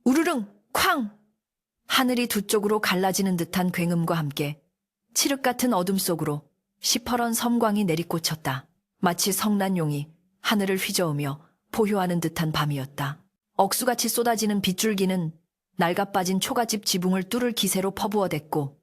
우르릉 쾅! 하늘이 두 쪽으로 갈라지는 듯한 굉음과 함께 칠흑 같은 어둠 속으로 시퍼런 섬광이 내리꽂혔다. 마치 성난용이 하늘을 휘저으며 포효하는 듯한 밤이었다. 억수같이 쏟아지는 빗줄기는 낡아빠진 초가집 지붕을 뚫을 기세로 퍼부어댔고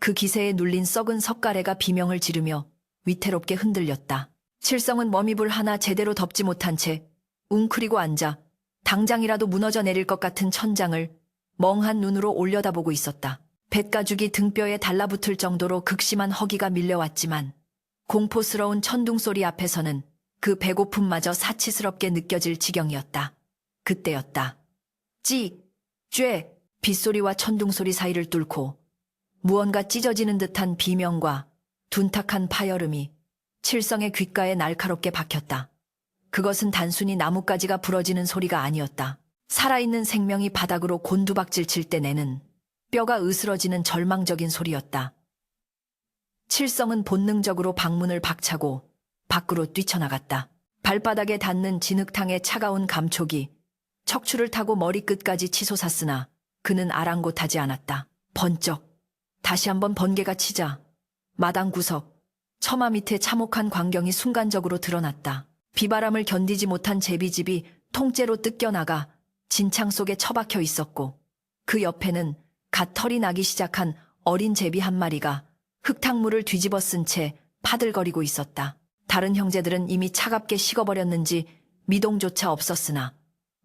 그 기세에 눌린 썩은 석가래가 비명을 지르며 위태롭게 흔들렸다. 칠성은 머미불 하나 제대로 덮지 못한 채 웅크리고 앉아 당장이라도 무너져 내릴 것 같은 천장을 멍한 눈으로 올려다보고 있었다. 뱃가죽이 등뼈에 달라붙을 정도로 극심한 허기가 밀려왔지만 공포스러운 천둥소리 앞에서는 그 배고픔마저 사치스럽게 느껴질 지경이었다. 그때였다. 찌, 쬐, 빗소리와 천둥소리 사이를 뚫고 무언가 찢어지는 듯한 비명과 둔탁한 파열음이 칠성의 귓가에 날카롭게 박혔다. 그것은 단순히 나뭇가지가 부러지는 소리가 아니었다. 살아있는 생명이 바닥으로 곤두박질 칠 때 내는 뼈가 으스러지는 절망적인 소리였다. 칠성은 본능적으로 방문을 박차고 밖으로 뛰쳐나갔다. 발바닥에 닿는 진흙탕의 차가운 감촉이 척추를 타고 머리끝까지 치솟았으나 그는 아랑곳하지 않았다. 번쩍 다시 한번 번개가 치자 마당 구석, 처마 밑에 참혹한 광경이 순간적으로 드러났다. 비바람을 견디지 못한 제비집이 통째로 뜯겨나가 진창 속에 처박혀 있었고 그 옆에는 갓 털이 나기 시작한 어린 제비 한 마리가 흙탕물을 뒤집어 쓴 채 파들거리고 있었다. 다른 형제들은 이미 차갑게 식어버렸는지 미동조차 없었으나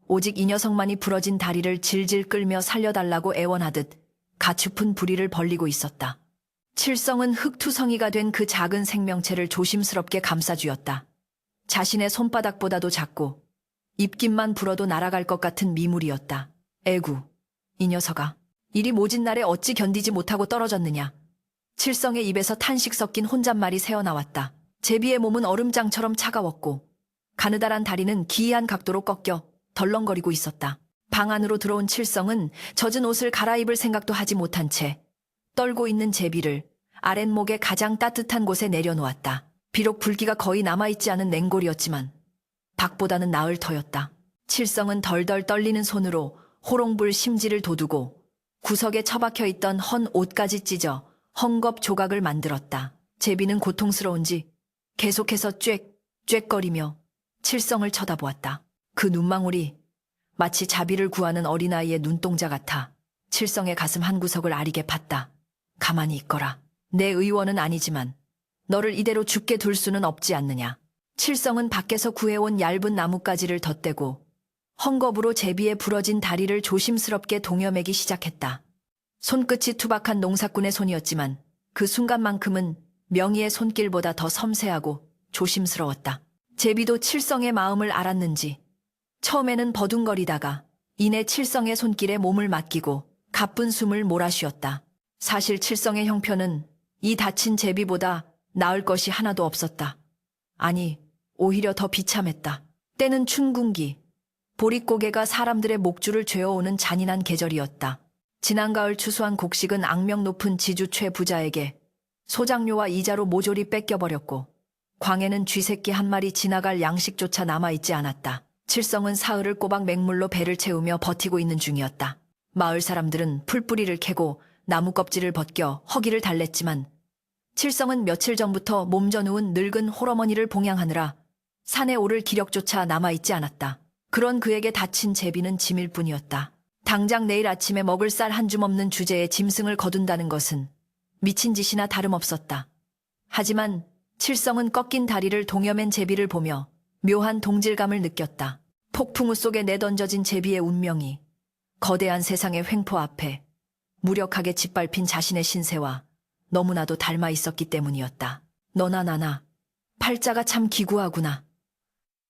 오직 이 녀석만이 부러진 다리를 질질 끌며 살려달라고 애원하듯 가추픈 부리를 벌리고 있었다. 칠성은 흙투성이가 된 그 작은 생명체를 조심스럽게 감싸쥐었다. 자신의 손바닥보다도 작고 입김만 불어도 날아갈 것 같은 미물이었다. 에구, 이 녀석아. 이리 모진 날에 어찌 견디지 못하고 떨어졌느냐. 칠성의 입에서 탄식 섞인 혼잣말이 새어나왔다. 제비의 몸은 얼음장처럼 차가웠고 가느다란 다리는 기이한 각도로 꺾여 덜렁거리고 있었다. 방 안으로 들어온 칠성은 젖은 옷을 갈아입을 생각도 하지 못한 채 떨고 있는 제비를 아랫목의 가장 따뜻한 곳에 내려놓았다. 비록 불기가 거의 남아있지 않은 냉골이었지만 박보다는 나을 터였다. 칠성은 덜덜 떨리는 손으로 호롱불 심지를 돋우고 구석에 처박혀 있던 헌 옷까지 찢어 헝겊 조각을 만들었다. 제비는 고통스러운지 계속해서 쬐쬐거리며 칠성을 쳐다보았다. 그 눈망울이 마치 자비를 구하는 어린아이의 눈동자 같아 칠성의 가슴 한구석을 아리게 팠다. 가만히 있거라. 내 의원은 아니지만 너를 이대로 죽게 둘 수는 없지 않느냐. 칠성은 밖에서 구해온 얇은 나뭇가지를 덧대고 헝겊으로 제비의 부러진 다리를 조심스럽게 동여매기 시작했다. 손끝이 투박한 농사꾼의 손이었지만 그 순간만큼은 명의의 손길보다 더 섬세하고 조심스러웠다. 제비도 칠성의 마음을 알았는지 처음에는 버둥거리다가 이내 칠성의 손길에 몸을 맡기고 가쁜 숨을 몰아쉬었다. 사실 칠성의 형편은 이 다친 제비보다 나을 것이 하나도 없었다. 아니, 오히려 더 비참했다. 때는 춘궁기, 보릿고개가 사람들의 목줄을 죄어오는 잔인한 계절이었다. 지난 가을 추수한 곡식은 악명 높은 지주 최 부자에게 소장료와 이자로 모조리 뺏겨버렸고 광에는 쥐새끼 한 마리 지나갈 양식조차 남아있지 않았다. 칠성은 사흘을 꼬박 맹물로 배를 채우며 버티고 있는 중이었다. 마을 사람들은 풀뿌리를 캐고 나무 껍질을 벗겨 허기를 달랬지만 칠성은 며칠 전부터 몸져 누운 늙은 홀어머니를 봉양하느라 산에 오를 기력조차 남아있지 않았다. 그런 그에게 다친 제비는 짐일 뿐이었다. 당장 내일 아침에 먹을 쌀 한 줌 없는 주제에 짐승을 거둔다는 것은 미친 짓이나 다름없었다. 하지만 칠성은 꺾인 다리를 동여맨 제비를 보며 묘한 동질감을 느꼈다. 폭풍우 속에 내던져진 제비의 운명이 거대한 세상의 횡포 앞에 무력하게 짓밟힌 자신의 신세와 너무나도 닮아 있었기 때문이었다. 너나 나나 팔자가 참 기구하구나.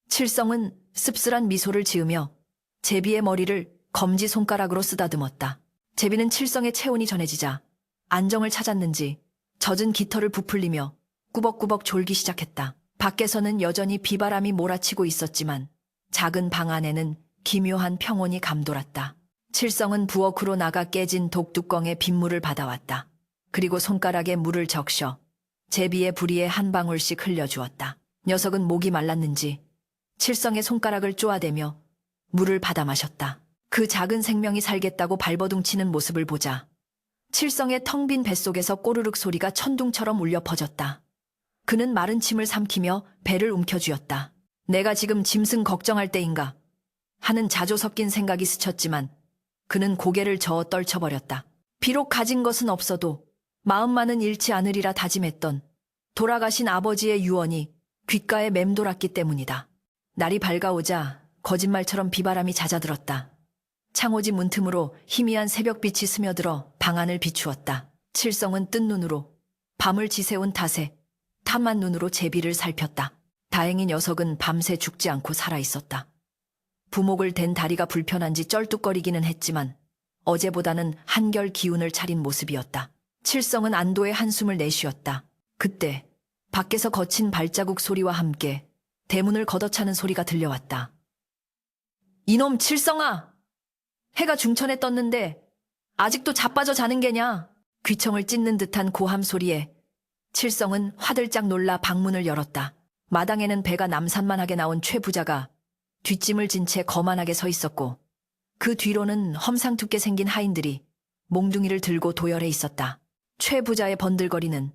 칠성은 씁쓸한 미소를 지으며 제비의 머리를 검지손가락으로 쓰다듬었다. 제비는 칠성의 체온이 전해지자 안정을 찾았는지 젖은 깃털을 부풀리며 꾸벅꾸벅 졸기 시작했다. 밖에서는 여전히 비바람이 몰아치고 있었지만 작은 방 안에는 기묘한 평온이 감돌았다. 칠성은 부엌으로 나가 깨진 독뚜껑에 빗물을 받아왔다. 그리고 손가락에 물을 적셔 제비의 부리에 한 방울씩 흘려주었다. 녀석은 목이 말랐는지 칠성의 손가락을 쪼아대며 물을 받아 마셨다. 그 작은 생명이 살겠다고 발버둥치는 모습을 보자 칠성의 텅 빈 뱃속에서 꼬르륵 소리가 천둥처럼 울려 퍼졌다. 그는 마른 침을 삼키며 배를 움켜쥐었다. 내가 지금 짐승 걱정할 때인가 하는 자조 섞인 생각이 스쳤지만 그는 고개를 저어 떨쳐버렸다. 비록 가진 것은 없어도 마음만은 잃지 않으리라 다짐했던 돌아가신 아버지의 유언이 귓가에 맴돌았기 때문이다. 날이 밝아오자 거짓말처럼 비바람이 잦아들었다. 창호지 문틈으로 희미한 새벽빛이 스며들어 방 안을 비추었다. 칠성은 뜬 눈으로 밤을 지새운 탓에 탐한 눈으로 제비를 살폈다. 다행히 녀석은 밤새 죽지 않고 살아있었다. 부목을 댄 다리가 불편한지 쩔뚝거리기는 했지만 어제보다는 한결 기운을 차린 모습이었다. 칠성은 안도의 한숨을 내쉬었다. 그때 밖에서 거친 발자국 소리와 함께 대문을 걷어차는 소리가 들려왔다. 이놈 칠성아! 해가 중천에 떴는데 아직도 자빠져 자는 게냐? 귀청을 찢는 듯한 고함 소리에 칠성은 화들짝 놀라 방문을 열었다. 마당에는 배가 남산만하게 나온 최 부자가 뒷짐을 진 채 거만하게 서 있었고 그 뒤로는 험상궂게 생긴 하인들이 몽둥이를 들고 도열해 있었다. 최 부자의 번들거리는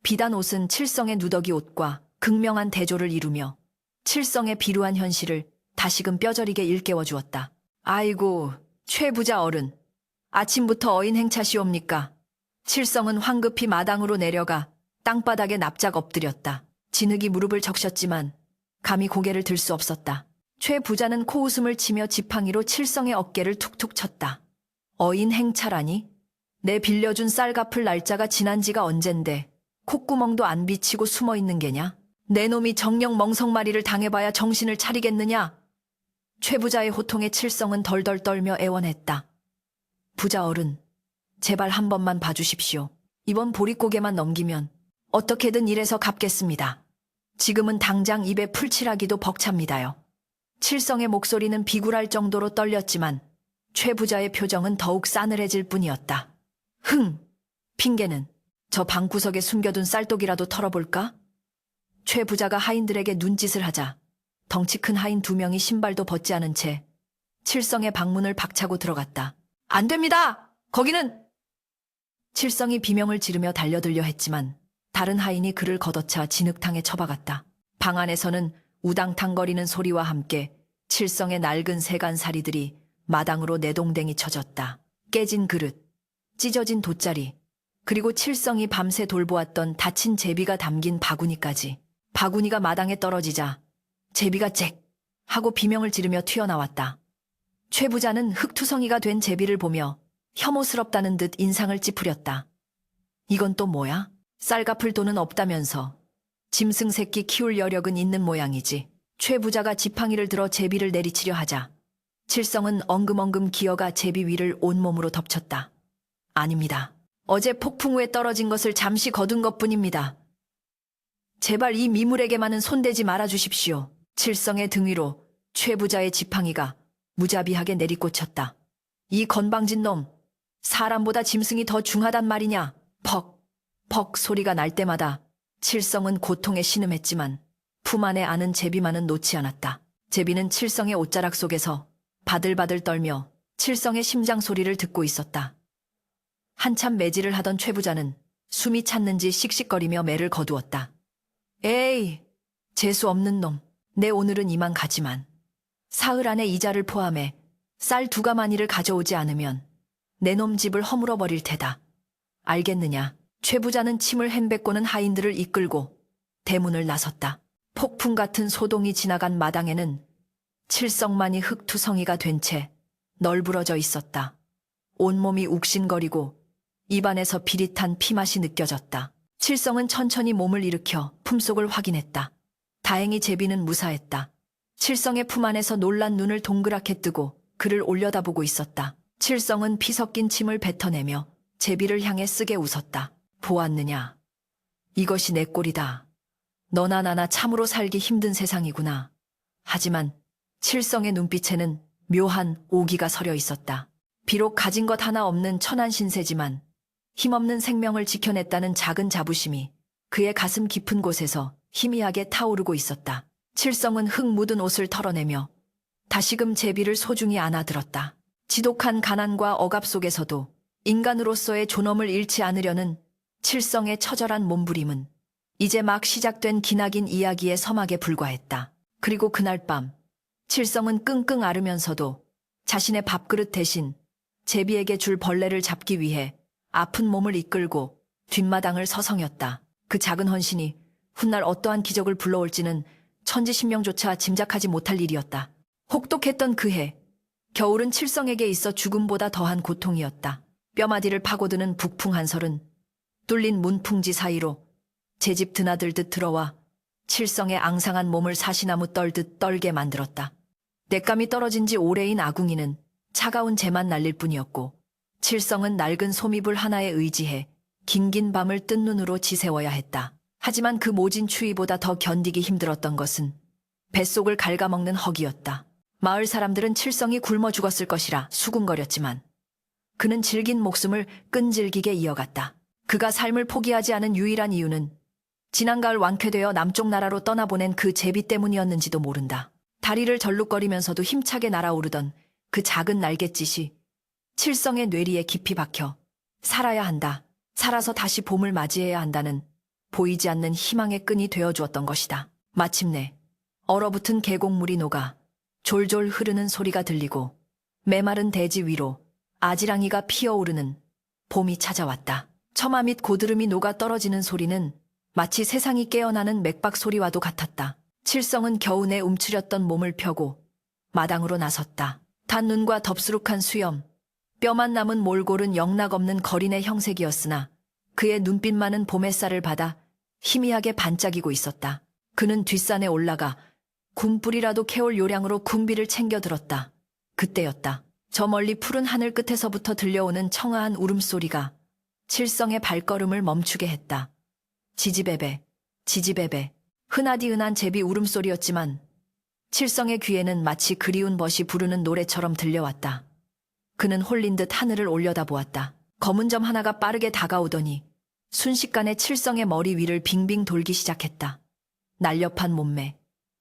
비단 옷은 칠성의 누더기 옷과 극명한 대조를 이루며 칠성의 비루한 현실을 다시금 뼈저리게 일깨워 주었다. 아이고, 최 부자 어른, 아침부터 어인 행차시옵니까? 칠성은 황급히 마당으로 내려가 땅바닥에 납작 엎드렸다. 진흙이 무릎을 적셨지만 감히 고개를 들 수 없었다. 최 부자는 코웃음을 치며 지팡이로 칠성의 어깨를 툭툭 쳤다. 어인 행차라니? 내 빌려준 쌀 갚을 날짜가 지난 지가 언젠데 콧구멍도 안 비치고 숨어 있는 게냐? 내 놈이 정령 멍석마리를 당해봐야 정신을 차리겠느냐? 최 부자의 호통에 칠성은 덜덜 떨며 애원했다. 부자 어른, 제발 한 번만 봐주십시오. 이번 보릿고개만 넘기면 어떻게든 일해서 갚겠습니다. 지금은 당장 입에 풀칠하기도 벅찹니다요. 칠성의 목소리는 비굴할 정도로 떨렸지만 최 부자의 표정은 더욱 싸늘해질 뿐이었다. 핑계는 저 방구석에 숨겨둔 쌀독이라도 털어볼까? 최 부자가 하인들에게 눈짓을 하자 덩치 큰 하인 2명이 신발도 벗지 않은 채 칠성의 방문을 박차고 들어갔다. 안 됩니다! 거기는! 칠성이 비명을 지르며 달려들려 했지만 다른 하인이 그를 걷어차 진흙탕에 처박았다. 방 안에서는 우당탕거리는 소리와 함께 칠성의 낡은 세간살이들이 마당으로 내동댕이 쳐졌다. 깨진 그릇, 찢어진 돗자리, 그리고 칠성이 밤새 돌보았던 다친 제비가 담긴 바구니까지. 바구니가 마당에 떨어지자 제비가 잭 하고 비명을 지르며 튀어나왔다. 최 부자는 흙투성이가 된 제비를 보며 혐오스럽다는 듯 인상을 찌푸렸다. 이건 또 뭐야? 쌀 갚을 돈은 없다면서 짐승 새끼 키울 여력은 있는 모양이지. 최 부자가 지팡이를 들어 제비를 내리치려 하자 칠성은 엉금엉금 기어가 제비 위를 온몸으로 덮쳤다. 아닙니다. 어제 폭풍 후에 떨어진 것을 잠시 거둔 것뿐입니다. 제발 이 미물에게만은 손대지 말아주십시오. 칠성의 등 위로 최 부자의 지팡이가 무자비하게 내리꽂혔다. 이 건방진 놈, 사람보다 짐승이 더 중하단 말이냐? 퍽, 퍽 소리가 날 때마다 칠성은 고통에 신음했지만 품 안에 아는 제비만은 놓지 않았다. 제비는 칠성의 옷자락 속에서 바들바들 떨며 칠성의 심장 소리를 듣고 있었다. 한참 매질을 하던 최 부자는 숨이 찼는지 씩씩거리며 매를 거두었다. 에이, 재수 없는 놈. 내 오늘은 이만 가지만 사흘 안에 이자를 포함해 쌀 2가마니를 가져오지 않으면 내 놈 집을 허물어 버릴 테다. 알겠느냐? 최 부자는 침을 햄뱉고는 하인들을 이끌고 대문을 나섰다. 폭풍 같은 소동이 지나간 마당에는 칠성만이 흙투성이가 된 채 널브러져 있었다. 온몸이 욱신거리고 입안에서 비릿한 피맛이 느껴졌다. 칠성은 천천히 몸을 일으켜 품속을 확인했다. 다행히 제비는 무사했다. 칠성의 품 안에서 놀란 눈을 동그랗게 뜨고 그를 올려다보고 있었다. 칠성은 피 섞인 침을 뱉어내며 제비를 향해 쓰게 웃었다. 보았느냐? 이것이 내 꼴이다. 너나 나나 참으로 살기 힘든 세상이구나. 하지만 칠성의 눈빛에는 묘한 오기가 서려 있었다. 비록 가진 것 하나 없는 천한 신세지만 힘없는 생명을 지켜냈다는 작은 자부심이 그의 가슴 깊은 곳에서 희미하게 타오르고 있었다. 칠성은 흙 묻은 옷을 털어내며 다시금 제비를 소중히 안아들었다. 지독한 가난과 억압 속에서도 인간으로서의 존엄을 잃지 않으려는 칠성의 처절한 몸부림은 이제 막 시작된 기나긴 이야기의 서막에 불과했다. 그리고 그날 밤 칠성은 끙끙 앓으면서도 자신의 밥그릇 대신 제비에게 줄 벌레를 잡기 위해 아픈 몸을 이끌고 뒷마당을 서성였다. 그 작은 헌신이 훗날 어떠한 기적을 불러올지는 천지신명조차 짐작하지 못할 일이었다. 혹독했던 그해, 겨울은 칠성에게 있어 죽음보다 더한 고통이었다. 뼈마디를 파고드는 북풍 한설은 뚫린 문풍지 사이로 제 집 드나들듯 들어와 칠성의 앙상한 몸을 사시나무 떨듯 떨게 만들었다. 땔감이 떨어진 지 오래인 아궁이는 차가운 재만 날릴 뿐이었고 칠성은 낡은 솜이불 하나에 의지해 긴긴 밤을 뜬 눈으로 지새워야 했다. 하지만 그 모진 추위보다 더 견디기 힘들었던 것은 뱃속을 갉아먹는 허기였다. 마을 사람들은 칠성이 굶어 죽었을 것이라 수군거렸지만 그는 질긴 목숨을 끈질기게 이어갔다. 그가 삶을 포기하지 않은 유일한 이유는 지난 가을 완쾌되어 남쪽 나라로 떠나보낸 그 제비 때문이었는지도 모른다. 다리를 절룩거리면서도 힘차게 날아오르던 그 작은 날갯짓이 칠성의 뇌리에 깊이 박혀 살아야 한다. 살아서 다시 봄을 맞이해야 한다는 보이지 않는 희망의 끈이 되어주었던 것이다. 마침내 얼어붙은 계곡물이 녹아 졸졸 흐르는 소리가 들리고 메마른 대지 위로 아지랑이가 피어오르는 봄이 찾아왔다. 처마 및 고드름이 녹아 떨어지는 소리는 마치 세상이 깨어나는 맥박 소리와도 같았다. 칠성은 겨우내 움츠렸던 몸을 펴고 마당으로 나섰다. 단 눈과 덥수룩한 수염, 뼈만 남은 몰골은 영락없는 거린의 형색이었으나 그의 눈빛만은 봄 햇살을 받아 희미하게 반짝이고 있었다. 그는 뒷산에 올라가 군불이라도 캐올 요량으로 군비를 챙겨 들었다. 그때였다. 저 멀리 푸른 하늘 끝에서부터 들려오는 청아한 울음소리가 칠성의 발걸음을 멈추게 했다. 지지배배, 지지배배. 흔하디흔한 제비 울음소리였지만 칠성의 귀에는 마치 그리운 벗이 부르는 노래처럼 들려왔다. 그는 홀린 듯 하늘을 올려다보았다. 검은 점 하나가 빠르게 다가오더니 순식간에 칠성의 머리 위를 빙빙 돌기 시작했다. 날렵한 몸매,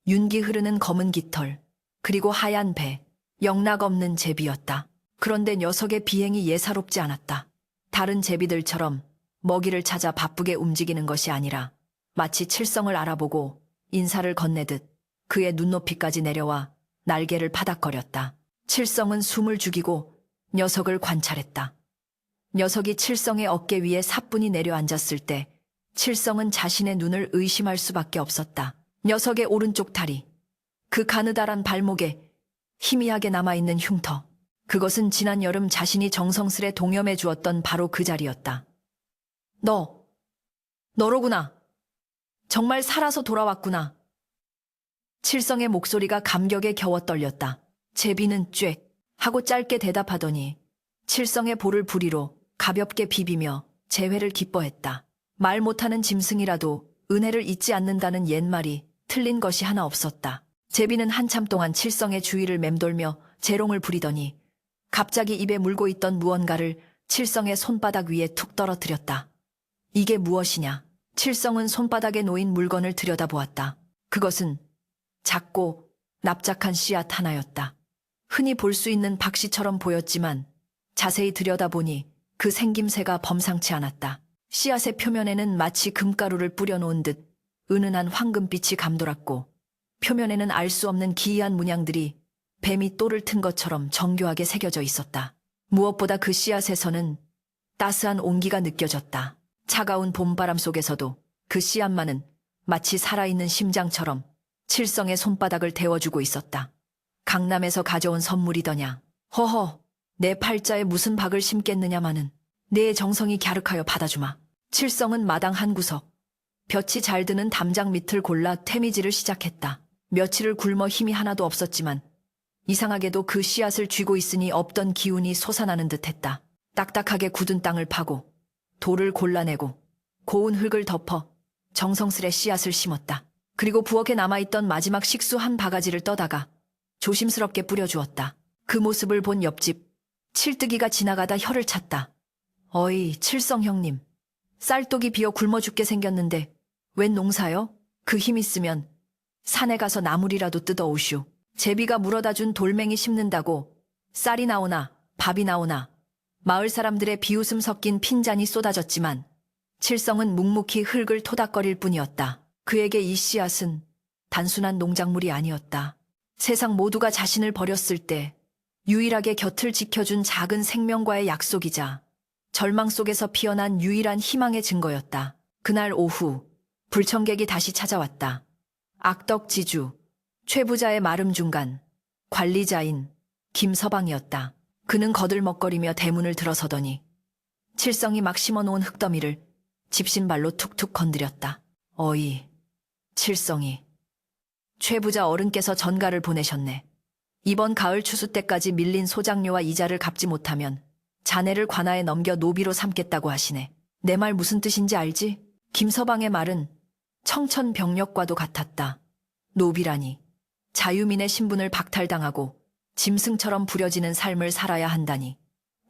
윤기 흐르는 검은 깃털, 그리고 하얀 배, 영락없는 제비였다. 그런데 녀석의 비행이 예사롭지 않았다. 다른 제비들처럼 먹이를 찾아 바쁘게 움직이는 것이 아니라 마치 칠성을 알아보고 인사를 건네듯 그의 눈높이까지 내려와 날개를 파닥거렸다. 칠성은 숨을 죽이고 녀석을 관찰했다. 녀석이 칠성의 어깨 위에 사뿐히 내려앉았을 때 칠성은 자신의 눈을 의심할 수밖에 없었다. 녀석의 오른쪽 다리, 그 가느다란 발목에 희미하게 남아있는 흉터. 그것은 지난 여름 자신이 정성스레 동염해 주었던 바로 그 자리였다. 너로구나. 정말 살아서 돌아왔구나. 칠성의 목소리가 감격에 겨워 떨렸다. 제비는 쬐 하고 짧게 대답하더니 칠성의 볼을 부리로 가볍게 비비며 재회를 기뻐했다. 말 못하는 짐승이라도 은혜를 잊지 않는다는 옛말이 틀린 것이 하나 없었다. 제비는 한참 동안 칠성의 주위를 맴돌며 재롱을 부리더니 갑자기 입에 물고 있던 무언가를 칠성의 손바닥 위에 툭 떨어뜨렸다. 이게 무엇이냐? 칠성은 손바닥에 놓인 물건을 들여다보았다. 그것은 작고 납작한 씨앗 하나였다. 흔히 볼 수 있는 박씨처럼 보였지만 자세히 들여다보니 그 생김새가 범상치 않았다. 씨앗의 표면에는 마치 금가루를 뿌려놓은 듯 은은한 황금빛이 감돌았고 표면에는 알 수 없는 기이한 문양들이 뱀이 똘을 튼 것처럼 정교하게 새겨져 있었다. 무엇보다 그 씨앗에서는 따스한 온기가 느껴졌다. 차가운 봄바람 속에서도 그 씨앗만은 마치 살아있는 심장처럼 칠성의 손바닥을 데워주고 있었다. 강남에서 가져온 선물이더냐. 허허, 내 팔자에 무슨 박을 심겠느냐마는 내 정성이 갸륵하여 받아주마. 칠성은 마당 한 구석, 볕이 잘 드는 담장 밑을 골라 태미질을 시작했다. 며칠을 굶어 힘이 하나도 없었지만 이상하게도 그 씨앗을 쥐고 있으니 없던 기운이 솟아나는 듯했다. 딱딱하게 굳은 땅을 파고 돌을 골라내고 고운 흙을 덮어 정성스레 씨앗을 심었다. 그리고 부엌에 남아있던 마지막 식수 한 바가지를 떠다가 조심스럽게 뿌려주었다. 그 모습을 본 옆집 칠뜨기가 지나가다 혀를 찼다. 어이, 칠성 형님. 쌀독이 비어 굶어 죽게 생겼는데 웬 농사요? 그 힘 있으면 산에 가서 나물이라도 뜯어오슈. 제비가 물어다 준 돌멩이 심는다고 쌀이 나오나 밥이 나오나 마을 사람들의 비웃음 섞인 핀잔이 쏟아졌지만 칠성은 묵묵히 흙을 토닥거릴 뿐이었다. 그에게 이 씨앗은 단순한 농작물이 아니었다. 세상 모두가 자신을 버렸을 때 유일하게 곁을 지켜준 작은 생명과의 약속이자 절망 속에서 피어난 유일한 희망의 증거였다. 그날 오후 불청객이 다시 찾아왔다. 악덕지주, 최부자의 마름 중간, 관리자인 김서방이었다. 그는 거들먹거리며 대문을 들어서더니 칠성이 막 심어놓은 흙더미를 집신발로 툭툭 건드렸다. 어이, 칠성이. 최부자 어른께서 전가를 보내셨네. 이번 가을 추수 때까지 밀린 소장료와 이자를 갚지 못하면 자네를 관아에 넘겨 노비로 삼겠다고 하시네. 내 말 무슨 뜻인지 알지? 김서방의 말은 청천벽력과도 같았다. 노비라니 자유민의 신분을 박탈당하고 짐승처럼 부려지는 삶을 살아야 한다니.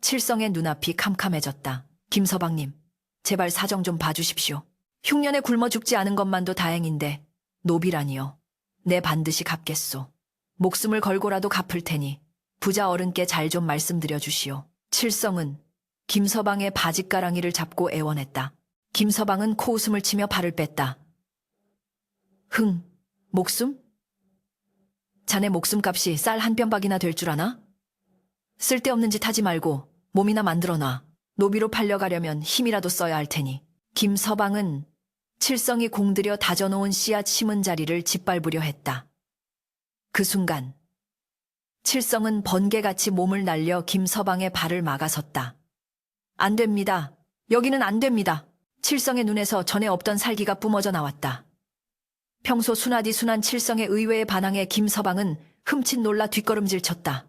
칠성의 눈앞이 캄캄해졌다. 김서방님, 제발 사정 좀 봐주십시오. 흉년에 굶어 죽지 않은 것만도 다행인데 노비라니요. 내 반드시 갚겠소. 목숨을 걸고라도 갚을 테니 부자 어른께 잘 좀 말씀드려 주시오. 칠성은 김서방의 바짓가랑이를 잡고 애원했다. 김서방은 코웃음을 치며 발을 뺐다. 목숨? 자네 목숨값이 쌀 한 뼘박이나 될 줄 아나? 쓸데없는 짓 하지 말고 몸이나 만들어놔. 노비로 팔려가려면 힘이라도 써야 할 테니. 김서방은 칠성이 공들여 다져놓은 씨앗 심은 자리를 짓밟으려 했다. 그 순간 칠성은 번개같이 몸을 날려 김서방의 발을 막아섰다. 안 됩니다. 여기는 안 됩니다. 칠성의 눈에서 전에 없던 살기가 뿜어져 나왔다. 평소 순하디 순한 칠성의 의외의 반항에 김서방은 흠칫 놀라 뒷걸음질 쳤다.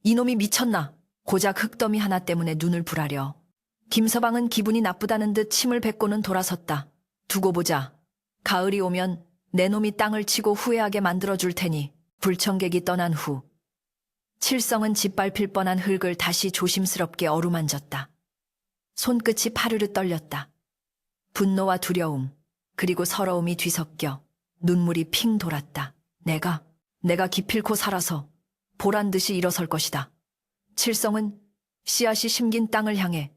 이놈이 미쳤나? 고작 흙더미 하나 때문에 눈을 불하려. 김서방은 기분이 나쁘다는 듯 침을 뱉고는 돌아섰다. 두고 보자. 가을이 오면 내 놈이 땅을 치고 후회하게 만들어줄 테니. 불청객이 떠난 후 칠성은 짓밟힐 뻔한 흙을 다시 조심스럽게 어루만졌다. 손끝이 파르르 떨렸다. 분노와 두려움 그리고 서러움이 뒤섞여 눈물이 핑 돌았다. 내가 기필코 살아서 보란듯이 일어설 것이다. 칠성은 씨앗이 심긴 땅을 향해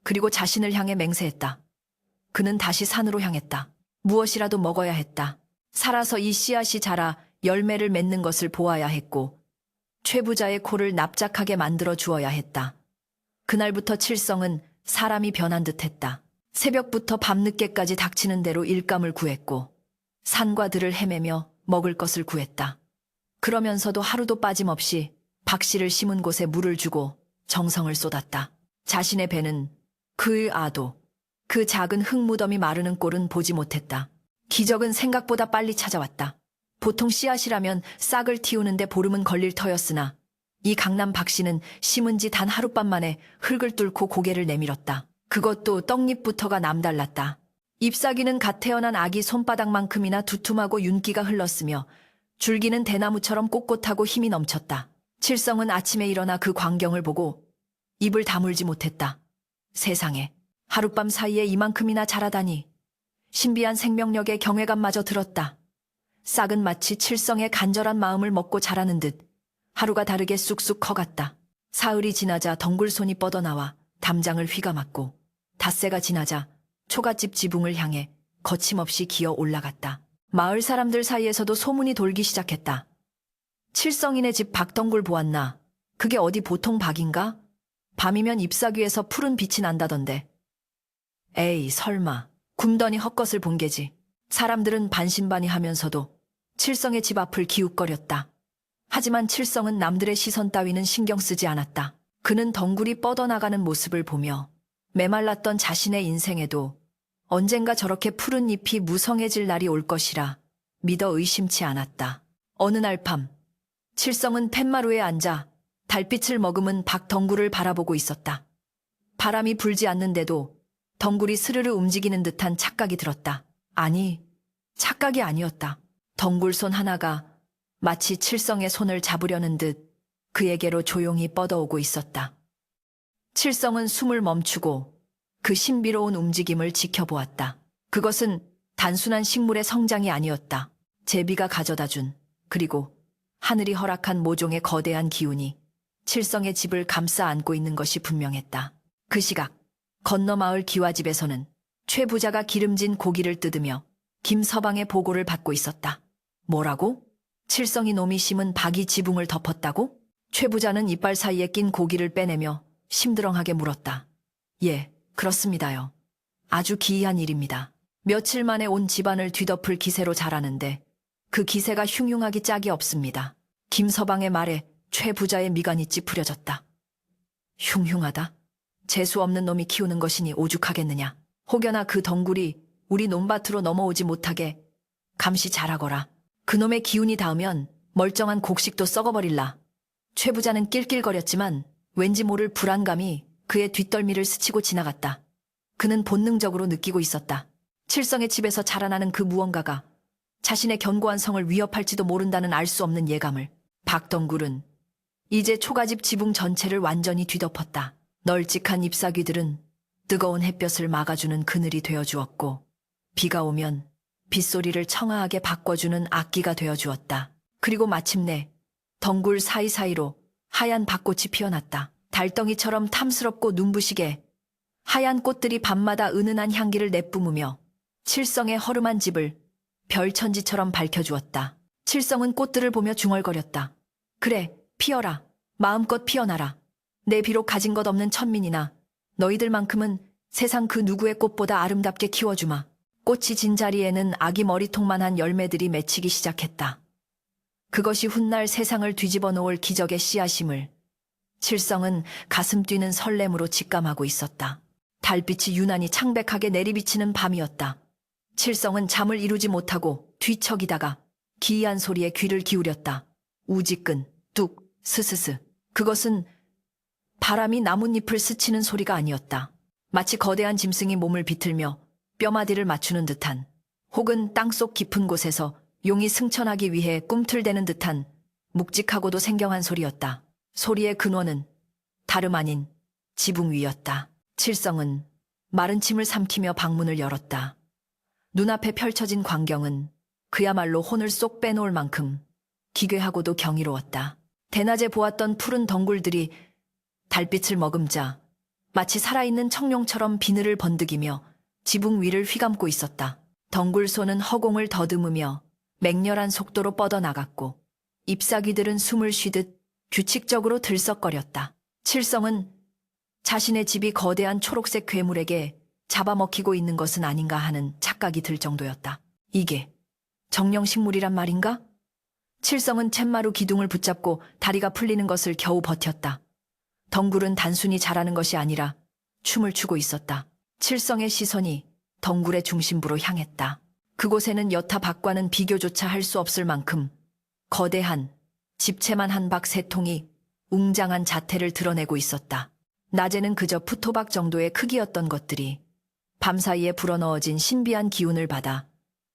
그리고 자신을 향해 맹세했다. 그는 다시 산으로 향했다. 무엇이라도 먹어야 했다. 살아서 이 씨앗이 자라 열매를 맺는 것을 보아야 했고 최부자의 코를 납작하게 만들어 주어야 했다. 그날부터 칠성은 사람이 변한 듯했다. 새벽부터 밤늦게까지 닥치는 대로 일감을 구했고 산과 들을 헤매며 먹을 것을 구했다. 그러면서도 하루도 빠짐없이 박씨를 심은 곳에 물을 주고 정성을 쏟았다. 자신의 배는 그의 아도 그 작은 흙무덤이 마르는 꼴은 보지 못했다. 기적은 생각보다 빨리 찾아왔다. 보통 씨앗이라면 싹을 틔우는데 보름은 걸릴 터였으나 이 강남 박씨는 심은 지 단 하룻밤 만에 흙을 뚫고 고개를 내밀었다. 그것도 떡잎부터가 남달랐다. 잎사귀는 갓 태어난 아기 손바닥만큼이나 두툼하고 윤기가 흘렀으며 줄기는 대나무처럼 꼿꼿하고 힘이 넘쳤다. 칠성은 아침에 일어나 그 광경을 보고 입을 다물지 못했다. 세상에, 하룻밤 사이에 이만큼이나 자라다니. 신비한 생명력에 경외감마저 들었다. 싹은 마치 칠성의 간절한 마음을 먹고 자라는 듯 하루가 다르게 쑥쑥 커갔다. 사흘이 지나자 덩굴손이 뻗어나와 담장을 휘감았고 닷새가 지나자 초가집 지붕을 향해 거침없이 기어 올라갔다. 마을 사람들 사이에서도 소문이 돌기 시작했다. 칠성이네 집 박덩굴 보았나? 그게 어디 보통 박인가? 밤이면 잎사귀에서 푸른 빛이 난다던데. 에이, 설마 굼더니 헛것을 본 게지. 사람들은 반신반의하면서도 칠성의 집 앞을 기웃거렸다. 하지만 칠성은 남들의 시선 따위는 신경 쓰지 않았다. 그는 덩굴이 뻗어나가는 모습을 보며 메말랐던 자신의 인생에도 언젠가 저렇게 푸른 잎이 무성해질 날이 올 것이라 믿어 의심치 않았다. 어느 날 밤, 칠성은 팻마루에 앉아 달빛을 머금은 박덩굴을 바라보고 있었다. 바람이 불지 않는데도 덩굴이 스르르 움직이는 듯한 착각이 들었다. 아니, 착각이 아니었다. 덩굴손 하나가 마치 칠성의 손을 잡으려는 듯 그에게로 조용히 뻗어오고 있었다. 칠성은 숨을 멈추고 그 신비로운 움직임을 지켜보았다. 그것은 단순한 식물의 성장이 아니었다. 제비가 가져다준, 그리고 하늘이 허락한 모종의 거대한 기운이 칠성의 집을 감싸 안고 있는 것이 분명했다. 그 시각 건너 마을 기와집에서는 최 부자가 기름진 고기를 뜯으며 김서방의 보고를 받고 있었다. 뭐라고? 칠성이 놈이 심은 박이 지붕을 덮었다고? 최 부자는 이빨 사이에 낀 고기를 빼내며 심드렁하게 물었다. 예, 그렇습니다요. 아주 기이한 일입니다. 며칠 만에 온 집안을 뒤덮을 기세로 자라는데 그 기세가 흉흉하기 짝이 없습니다. 김서방의 말에 최 부자의 미간이 찌푸려졌다. 흉흉하다? 재수 없는 놈이 키우는 것이니 오죽하겠느냐. 혹여나 그 덩굴이 우리 논밭으로 넘어오지 못하게 감시 잘하거라. 그놈의 기운이 닿으면 멀쩡한 곡식도 썩어버릴라. 최 부자는 낄낄거렸지만 왠지 모를 불안감이 그의 뒷덜미를 스치고 지나갔다. 그는 본능적으로 느끼고 있었다. 칠성의 집에서 자라나는 그 무언가가 자신의 견고한 성을 위협할지도 모른다는 알 수 없는 예감을. 박덩굴은 이제 초가집 지붕 전체를 완전히 뒤덮었다. 널찍한 잎사귀들은 뜨거운 햇볕을 막아주는 그늘이 되어주었고 비가 오면 빗소리를 청아하게 바꿔주는 악기가 되어주었다. 그리고 마침내 덩굴 사이사이로 하얀 밭꽃이 피어났다. 달덩이처럼 탐스럽고 눈부시게 하얀 꽃들이 밤마다 은은한 향기를 내뿜으며 칠성의 허름한 집을 별천지처럼 밝혀주었다. 칠성은 꽃들을 보며 중얼거렸다. 그래, 피어라. 마음껏 피어나라. 내 비록 가진 것 없는 천민이나 너희들만큼은 세상 그 누구의 꽃보다 아름답게 키워주마. 꽃이 진 자리에는 아기 머리통만한 열매들이 맺히기 시작했다. 그것이 훗날 세상을 뒤집어 놓을 기적의 씨앗임을 칠성은 가슴 뛰는 설렘으로 직감하고 있었다. 달빛이 유난히 창백하게 내리비치는 밤이었다. 칠성은 잠을 이루지 못하고 뒤척이다가 기이한 소리에 귀를 기울였다. 우지끈, 뚝, 스스스. 그것은 바람이 나뭇잎을 스치는 소리가 아니었다. 마치 거대한 짐승이 몸을 비틀며 뼈마디를 맞추는 듯한, 혹은 땅속 깊은 곳에서 용이 승천하기 위해 꿈틀대는 듯한 묵직하고도 생경한 소리였다. 소리의 근원은 다름 아닌 지붕 위였다. 칠성은 마른 침을 삼키며 방문을 열었다. 눈앞에 펼쳐진 광경은 그야말로 혼을 쏙 빼놓을 만큼 기괴하고도 경이로웠다. 대낮에 보았던 푸른 덩굴들이 달빛을 머금자 마치 살아있는 청룡처럼 비늘을 번득이며 지붕 위를 휘감고 있었다. 덩굴소는 허공을 더듬으며 맹렬한 속도로 뻗어나갔고 잎사귀들은 숨을 쉬듯 규칙적으로 들썩거렸다. 칠성은 자신의 집이 거대한 초록색 괴물에게 잡아먹히고 있는 것은 아닌가 하는 착각이 들 정도였다. 이게 정령식물이란 말인가? 칠성은 쳇마루 기둥을 붙잡고 다리가 풀리는 것을 겨우 버텼다. 덩굴은 단순히 자라는 것이 아니라 춤을 추고 있었다. 칠성의 시선이 덩굴의 중심부로 향했다. 그곳에는 여타 박과는 비교조차 할 수 없을 만큼 거대한 집채만 한 박 세 통이 웅장한 자태를 드러내고 있었다. 낮에는 그저 푸토박 정도의 크기였던 것들이 밤사이에 불어넣어진 신비한 기운을 받아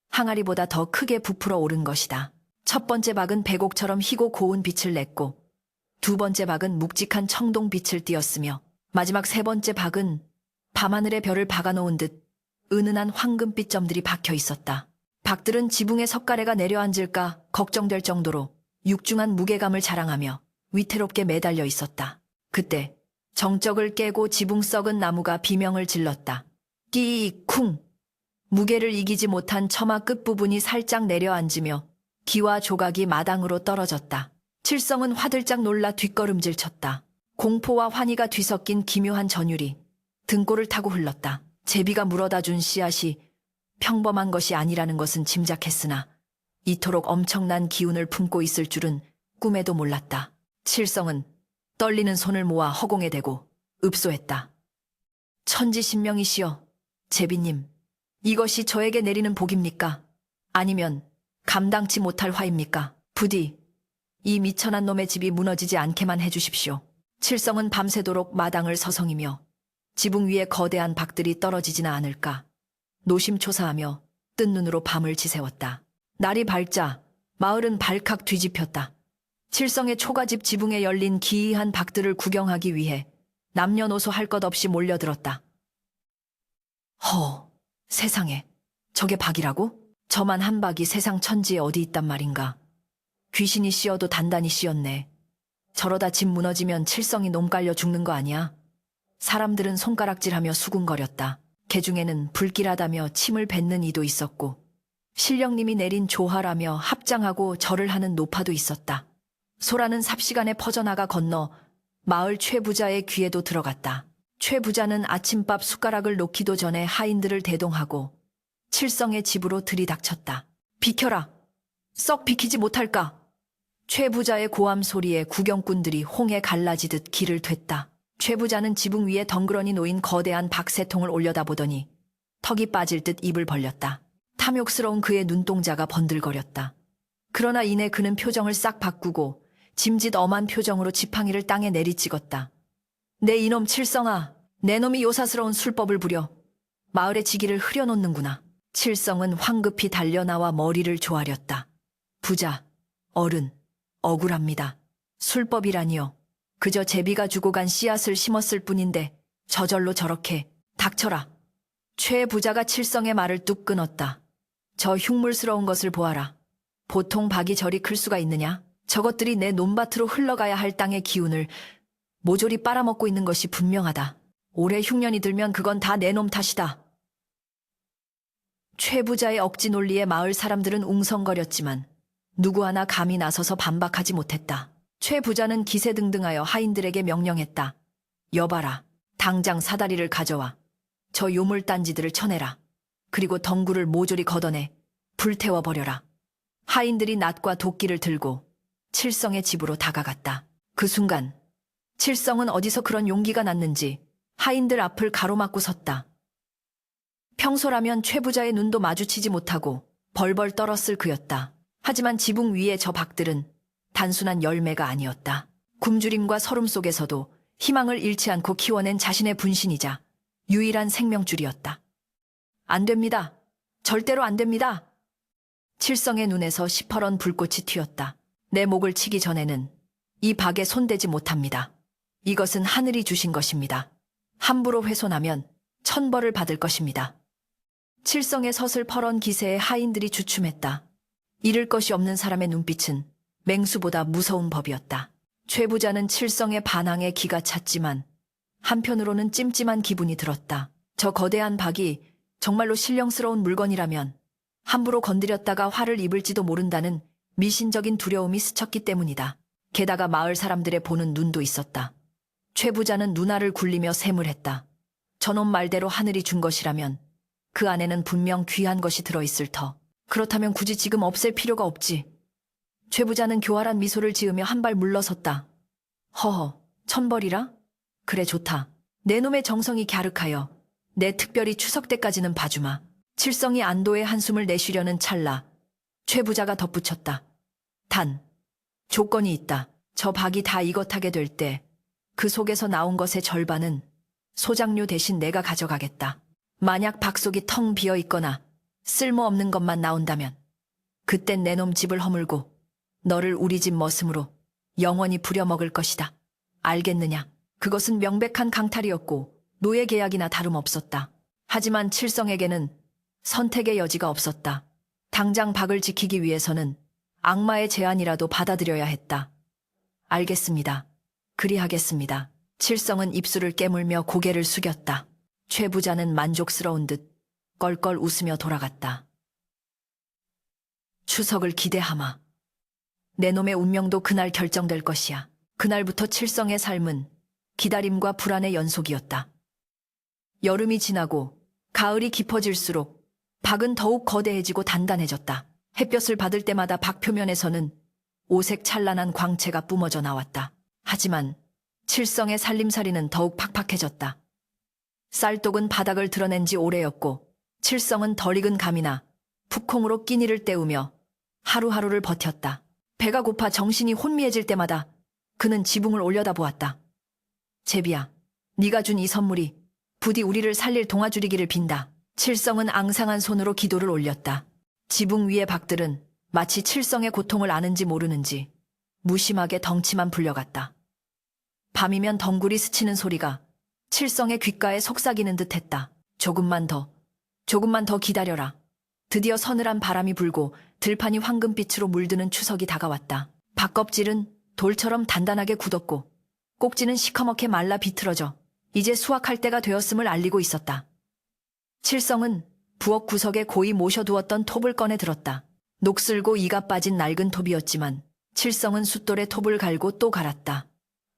항아리보다 더 크게 부풀어 오른 것이다. 첫 번째 박은 백옥처럼 희고 고운 빛을 냈고 두 번째 박은 묵직한 청동빛을 띄었으며 마지막 세 번째 박은 밤하늘의 별을 박아놓은 듯 은은한 황금빛 점들이 박혀 있었다. 박들은 지붕에 석가래가 내려앉을까 걱정될 정도로 육중한 무게감을 자랑하며 위태롭게 매달려 있었다. 그때 정적을 깨고 지붕 썩은 나무가 비명을 질렀다. 끼익쿵! 무게를 이기지 못한 처마 끝부분이 살짝 내려앉으며 기와 조각이 마당으로 떨어졌다. 칠성은 화들짝 놀라 뒷걸음질 쳤다. 공포와 환희가 뒤섞인 기묘한 전율이 등골을 타고 흘렀다. 제비가 물어다 준 씨앗이 평범한 것이 아니라는 것은 짐작했으나 이토록 엄청난 기운을 품고 있을 줄은 꿈에도 몰랐다. 칠성은 떨리는 손을 모아 허공에 대고 읍소했다. 천지신명이시여, 제비님, 이것이 저에게 내리는 복입니까? 아니면 감당치 못할 화입니까? 부디 이 미천한 놈의 집이 무너지지 않게만 해주십시오. 칠성은 밤새도록 마당을 서성이며 지붕 위에 거대한 박들이 떨어지지나 않을까 노심초사하며 뜬 눈으로 밤을 지새웠다. 날이 밝자 마을은 발칵 뒤집혔다. 칠성의 초가집 지붕에 열린 기이한 박들을 구경하기 위해 남녀노소 할 것 없이 몰려들었다. 세상에, 저게 박이라고? 저만 한 박이 세상 천지에 어디 있단 말인가. 귀신이 씌어도 단단히 씌었네. 저러다 집 무너지면 칠성이 놈 깔려 죽는 거 아니야? 사람들은 손가락질하며 수군거렸다. 개중에는 불길하다며 침을 뱉는 이도 있었고 신령님이 내린 조화라며 합장하고 절을 하는 노파도 있었다. 소라는 삽시간에 퍼져나가 건너 마을 최부자의 귀에도 들어갔다. 최부자는 아침밥 숟가락을 놓기도 전에 하인들을 대동하고 칠성의 집으로 들이닥쳤다. 비켜라! 썩 비키지 못할까? 최부자의 고함 소리에 구경꾼들이 홍해 갈라지듯 길을 텄다. 최부자는 지붕 위에 덩그러니 놓인 거대한 박새통을 올려다보더니 턱이 빠질 듯 입을 벌렸다. 탐욕스러운 그의 눈동자가 번들거렸다. 그러나 이내 그는 표정을 싹 바꾸고 짐짓 엄한 표정으로 지팡이를 땅에 내리찍었다. 내 이놈 칠성아, 내 놈이 요사스러운 술법을 부려 마을의 지기를 흐려놓는구나. 칠성은 황급히 달려나와 머리를 조아렸다. 부자, 어른, 억울합니다. 술법이라니요. 그저 제비가 주고 간 씨앗을 심었을 뿐인데 저절로 저렇게. 닥쳐라. 최 부자가 칠성의 말을 뚝 끊었다. 저 흉물스러운 것을 보아라. 보통 박이 저리 클 수가 있느냐? 저것들이 내 논밭으로 흘러가야 할 땅의 기운을 모조리 빨아먹고 있는 것이 분명하다. 올해 흉년이 들면 그건 다 내 놈 탓이다. 최 부자의 억지 논리에 마을 사람들은 웅성거렸지만 누구 하나 감히 나서서 반박하지 못했다. 최 부자는 기세등등하여 하인들에게 명령했다. 여봐라. 당장 사다리를 가져와. 저 요물단지들을 쳐내라. 그리고 덩굴을 모조리 걷어내 불태워버려라. 하인들이 낫과 도끼를 들고 칠성의 집으로 다가갔다. 그 순간 칠성은 어디서 그런 용기가 났는지 하인들 앞을 가로막고 섰다. 평소라면 최 부자의 눈도 마주치지 못하고 벌벌 떨었을 그였다. 하지만 지붕 위의 저 박들은 단순한 열매가 아니었다. 굶주림과 서름 속에서도 희망을 잃지 않고 키워낸 자신의 분신이자 유일한 생명줄이었다. 안 됩니다. 절대로 안 됩니다. 칠성의 눈에서 시퍼런 불꽃이 튀었다. 내 목을 치기 전에는 이 박에 손대지 못합니다. 이것은 하늘이 주신 것입니다. 함부로 훼손하면 천벌을 받을 것입니다. 칠성의 서슬퍼런 기세에 하인들이 주춤했다. 잃을 것이 없는 사람의 눈빛은 맹수보다 무서운 법이었다. 최 부자는 칠성의 반항에 기가 찼지만 한편으로는 찜찜한 기분이 들었다. 저 거대한 박이 정말로 신령스러운 물건이라면 함부로 건드렸다가 화를 입을지도 모른다는 미신적인 두려움이 스쳤기 때문이다. 게다가 마을 사람들의 보는 눈도 있었다. 최 부자는 눈알을 굴리며 샘을했다. 저놈 말대로 하늘이 준 것이라면 그 안에는 분명 귀한 것이 들어있을 터. 그렇다면 굳이 지금 없앨 필요가 없지. 최 부자는 교활한 미소를 지으며 한 발 물러섰다. 허허, 천벌이라? 그래 좋다. 내 놈의 정성이 갸륵하여 내 특별히 추석 때까지는 봐주마. 칠성이 안도의 한숨을 내쉬려는 찰나 최 부자가 덧붙였다. 단, 조건이 있다. 저 박이 다 이것하게 될 때 그 속에서 나온 것의 절반은 소장료 대신 내가 가져가겠다. 만약 박 속이 텅 비어 있거나 쓸모없는 것만 나온다면 그땐 내 놈 집을 허물고 너를 우리 집 머슴으로 영원히 부려먹을 것이다. 알겠느냐? 그것은 명백한 강탈이었고 노예 계약이나 다름없었다. 하지만 칠성에게는 선택의 여지가 없었다. 당장 박을 지키기 위해서는 악마의 제안이라도 받아들여야 했다. 알겠습니다. 그리하겠습니다. 칠성은 입술을 깨물며 고개를 숙였다. 최 부자는 만족스러운 듯 껄껄 웃으며 돌아갔다. 추석을 기대하마. 내 놈의 운명도 그날 결정될 것이야. 그날부터 칠성의 삶은 기다림과 불안의 연속이었다. 여름이 지나고 가을이 깊어질수록 박은 더욱 거대해지고 단단해졌다. 햇볕을 받을 때마다 박 표면에서는 오색 찬란한 광채가 뿜어져 나왔다. 하지만 칠성의 살림살이는 더욱 팍팍해졌다. 쌀독은 바닥을 드러낸 지 오래였고 칠성은 덜 익은 감이나 푹콩으로 끼니를 때우며 하루하루를 버텼다. 배가 고파 정신이 혼미해질 때마다 그는 지붕을 올려다보았다. 제비야, 네가 준 이 선물이 부디 우리를 살릴 동아줄이기를 빈다. 칠성은 앙상한 손으로 기도를 올렸다. 지붕 위의 박들은 마치 칠성의 고통을 아는지 모르는지 무심하게 덩치만 불려갔다. 밤이면 덩굴이 스치는 소리가 칠성의 귓가에 속삭이는 듯 했다. 조금만 더 기다려라. 드디어 서늘한 바람이 불고 들판이 황금빛으로 물드는 추석이 다가왔다. 밭껍질은 돌처럼 단단하게 굳었고 꼭지는 시커멓게 말라 비틀어져 이제 수확할 때가 되었음을 알리고 있었다. 칠성은 부엌 구석에 고이 모셔두었던 톱을 꺼내 들었다. 녹슬고 이가 빠진 낡은 톱이었지만 칠성은 숫돌에 톱을 갈고 또 갈았다.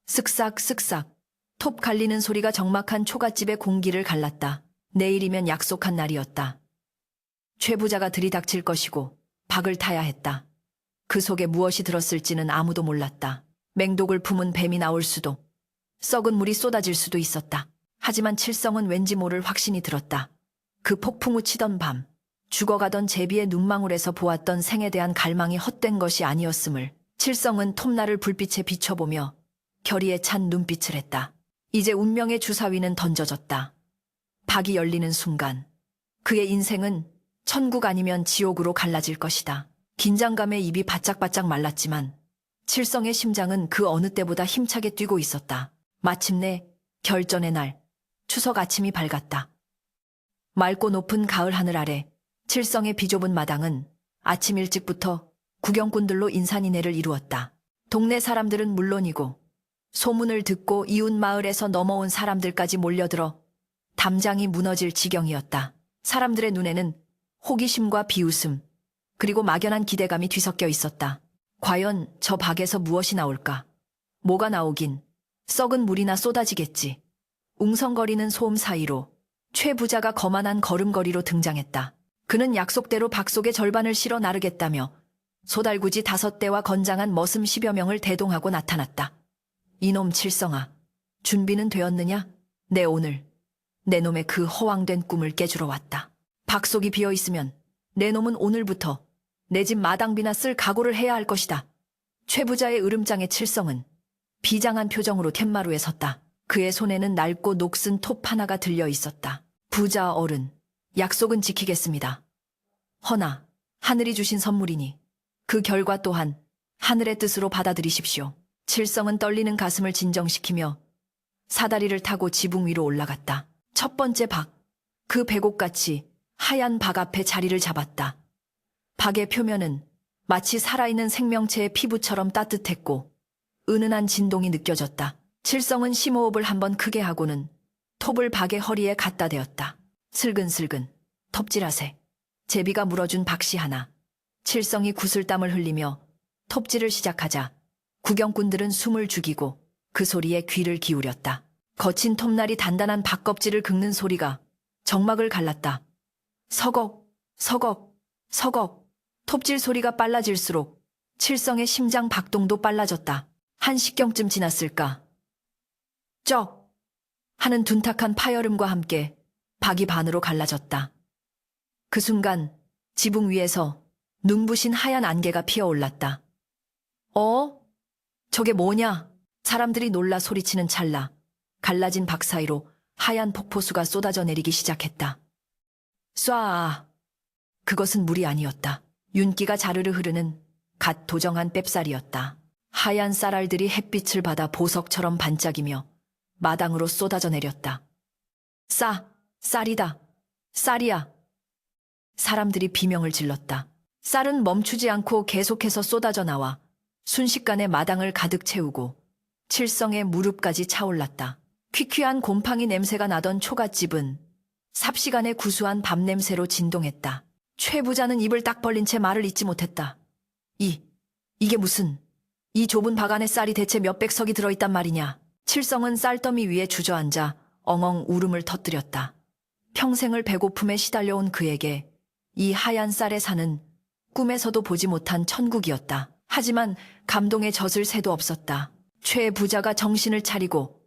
쓱싹 쓱싹 톱 갈리는 소리가 적막한 초가집의 공기를 갈랐다. 내일이면 약속한 날이었다. 최 부자가 들이닥칠 것이고 박을 타야 했다. 그 속에 무엇이 들었을지는 아무도 몰랐다. 맹독을 품은 뱀이 나올 수도, 썩은 물이 쏟아질 수도 있었다. 하지만 칠성은 왠지 모를 확신이 들었다. 그 폭풍우 치던 밤, 죽어가던 제비의 눈망울에서 보았던 생에 대한 갈망이 헛된 것이 아니었음을 칠성은 톱날을 불빛에 비춰보며 결의에 찬 눈빛을 했다. 이제 운명의 주사위는 던져졌다. 박이 열리는 순간 그의 인생은 천국 아니면 지옥으로 갈라질 것이다. 긴장감에 입이 바짝바짝 말랐지만 칠성의 심장은 그 어느 때보다 힘차게 뛰고 있었다. 마침내 결전의 날, 추석 아침이 밝았다. 맑고 높은 가을 하늘 아래 칠성의 비좁은 마당은 아침 일찍부터 구경꾼들로 인산인해를 이루었다. 동네 사람들은 물론이고 소문을 듣고 이웃 마을에서 넘어온 사람들까지 몰려들어 담장이 무너질 지경이었다. 사람들의 눈에는 호기심과 비웃음, 그리고 막연한 기대감이 뒤섞여 있었다. 과연 저 박에서 무엇이 나올까? 뭐가 나오긴, 썩은 물이나 쏟아지겠지. 웅성거리는 소음 사이로 최 부자가 거만한 걸음걸이로 등장했다. 그는 약속대로 박 속의 절반을 실어 나르겠다며 소달구지 5대와 건장한 머슴 10여 명을 대동하고 나타났다. 이놈 칠성아, 준비는 되었느냐? 내 오늘, 내 놈의 그 허황된 꿈을 깨주러 왔다. 박 속이 비어있으면 내 놈은 오늘부터 내 집 마당비나 쓸 각오를 해야 할 것이다. 최 부자의 으름장의 칠성은 비장한 표정으로 툇마루에 섰다. 그의 손에는 낡고 녹슨 톱 하나가 들려 있었다. 부자 어른, 약속은 지키겠습니다. 허나 하늘이 주신 선물이니 그 결과 또한 하늘의 뜻으로 받아들이십시오. 칠성은 떨리는 가슴을 진정시키며 사다리를 타고 지붕 위로 올라갔다. 첫 번째 박, 그 배곡같이 하얀 박 앞에 자리를 잡았다. 박의 표면은 마치 살아있는 생명체의 피부처럼 따뜻했고 은은한 진동이 느껴졌다. 칠성은 심호흡을 한번 크게 하고는 톱을 박의 허리에 갖다 대었다. 슬근슬근 톱질하세. 제비가 물어준 박씨 하나. 칠성이 구슬땀을 흘리며 톱질을 시작하자 구경꾼들은 숨을 죽이고 그 소리에 귀를 기울였다. 거친 톱날이 단단한 박껍질을 긁는 소리가 정막을 갈랐다. 서걱, 서걱, 서걱. 톱질 소리가 빨라질수록 칠성의 심장 박동도 빨라졌다. 1시경쯤 지났을까. 쩍! 하는 둔탁한 파열음과 함께 박이 반으로 갈라졌다. 그 순간 지붕 위에서 눈부신 하얀 안개가 피어올랐다. 저게 뭐냐? 사람들이 놀라 소리치는 찰나 갈라진 박 사이로 하얀 폭포수가 쏟아져 내리기 시작했다. 쏴! 그것은 물이 아니었다. 윤기가 자르르 흐르는 갓 도정한 뺍쌀이었다. 하얀 쌀알들이 햇빛을 받아 보석처럼 반짝이며 마당으로 쏟아져 내렸다. 쌀이다. 쌀이야. 사람들이 비명을 질렀다. 쌀은 멈추지 않고 계속해서 쏟아져 나와 순식간에 마당을 가득 채우고 칠성의 무릎까지 차올랐다. 퀴퀴한 곰팡이 냄새가 나던 초가집은 삽시간에 구수한 밥 냄새로 진동했다. 최 부자는 입을 딱 벌린 채 말을 잇지 못했다. 이게 무슨, 이 좁은 박 안에 쌀이 대체 몇백 석이 들어있단 말이냐. 칠성은 쌀더미 위에 주저앉아 엉엉 울음을 터뜨렸다. 평생을 배고픔에 시달려온 그에게 이 하얀 쌀의 산은 꿈에서도 보지 못한 천국이었다. 하지만 감동에 젖을 새도 없었다. 최 부자가 정신을 차리고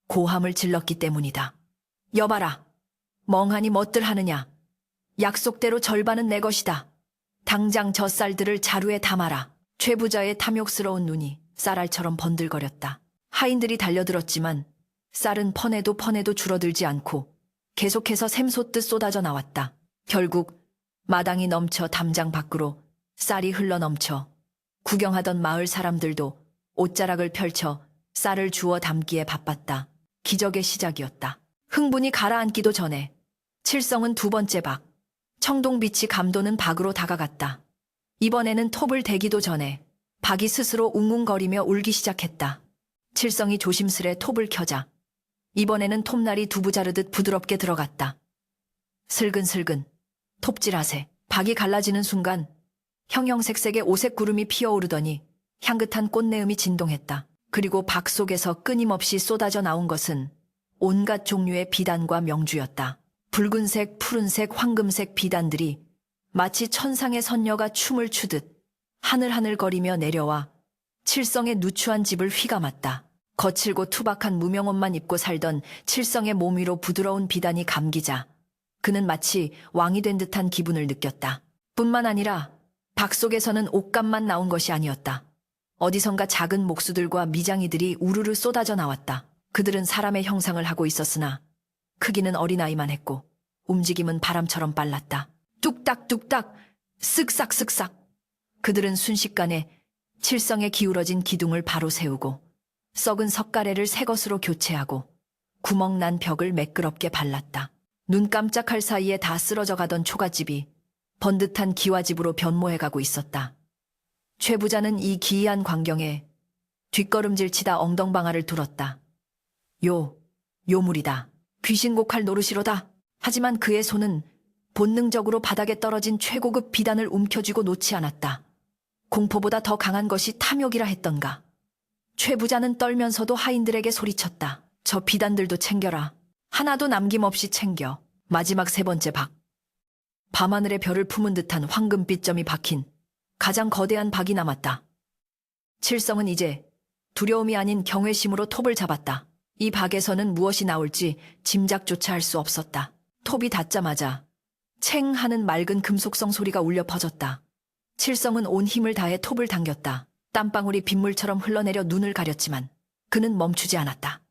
고함을 질렀기 때문이다. 여봐라. 멍하니 뭣들 하느냐. 약속대로 절반은 내 것이다. 당장 저 쌀들을 자루에 담아라. 최 부자의 탐욕스러운 눈이 쌀알처럼 번들거렸다. 하인들이 달려들었지만 쌀은 퍼내도 줄어들지 않고 계속해서 샘솟듯 쏟아져 나왔다. 결국 마당이 넘쳐 담장 밖으로 쌀이 흘러넘쳐 구경하던 마을 사람들도 옷자락을 펼쳐 쌀을 주워 담기에 바빴다. 기적의 시작이었다. 흥분이 가라앉기도 전에 칠성은 두 번째 박, 청동빛이 감도는 박으로 다가갔다. 이번에는 톱을 대기도 전에 박이 스스로 웅웅거리며 울기 시작했다. 칠성이 조심스레 톱을 켜자 이번에는 톱날이 두부 자르듯 부드럽게 들어갔다. 슬근슬근 톱질하세. 박이 갈라지는 순간 형형색색의 오색 구름이 피어오르더니 향긋한 꽃내음이 진동했다. 그리고 박 속에서 끊임없이 쏟아져 나온 것은 온갖 종류의 비단과 명주였다. 붉은색, 푸른색, 황금색 비단들이 마치 천상의 선녀가 춤을 추듯 하늘하늘거리며 내려와 칠성의 누추한 집을 휘감았다. 거칠고 투박한 무명옷만 입고 살던 칠성의 몸 위로 부드러운 비단이 감기자 그는 마치 왕이 된 듯한 기분을 느꼈다. 뿐만 아니라 박 속에서는 옷감만 나온 것이 아니었다. 어디선가 작은 목수들과 미장이들이 우르르 쏟아져 나왔다. 그들은 사람의 형상을 하고 있었으나 크기는 어린아이만 했고 움직임은 바람처럼 빨랐다. 뚝딱뚝딱 쓱싹쓱싹 그들은 순식간에 칠성에 기울어진 기둥을 바로 세우고 썩은 석가래를 새 것으로 교체하고 구멍난 벽을 매끄럽게 발랐다. 눈 깜짝할 사이에 다 쓰러져 가던 초가집이 번듯한 기와집으로 변모해가고 있었다. 최 부자는 이 기이한 광경에 뒷걸음질치다 엉덩방아를 둘었다. 요물이다. 귀신곡할 노릇이로다. 하지만 그의 손은 본능적으로 바닥에 떨어진 최고급 비단을 움켜쥐고 놓지 않았다. 공포보다 더 강한 것이 탐욕이라 했던가. 최 부자는 떨면서도 하인들에게 소리쳤다. 저 비단들도 챙겨라. 하나도 남김없이 챙겨. 마지막 세 번째 박. 밤하늘의 별을 품은 듯한 황금빛 점이 박힌 가장 거대한 박이 남았다. 칠성은 이제 두려움이 아닌 경외심으로 톱을 잡았다. 이 박에서는 무엇이 나올지 짐작조차 할 수 없었다. 톱이 닿자마자 챙 하는 맑은 금속성 소리가 울려 퍼졌다. 칠성은 온 힘을 다해 톱을 당겼다. 땀방울이 빗물처럼 흘러내려 눈을 가렸지만 그는 멈추지 않았다.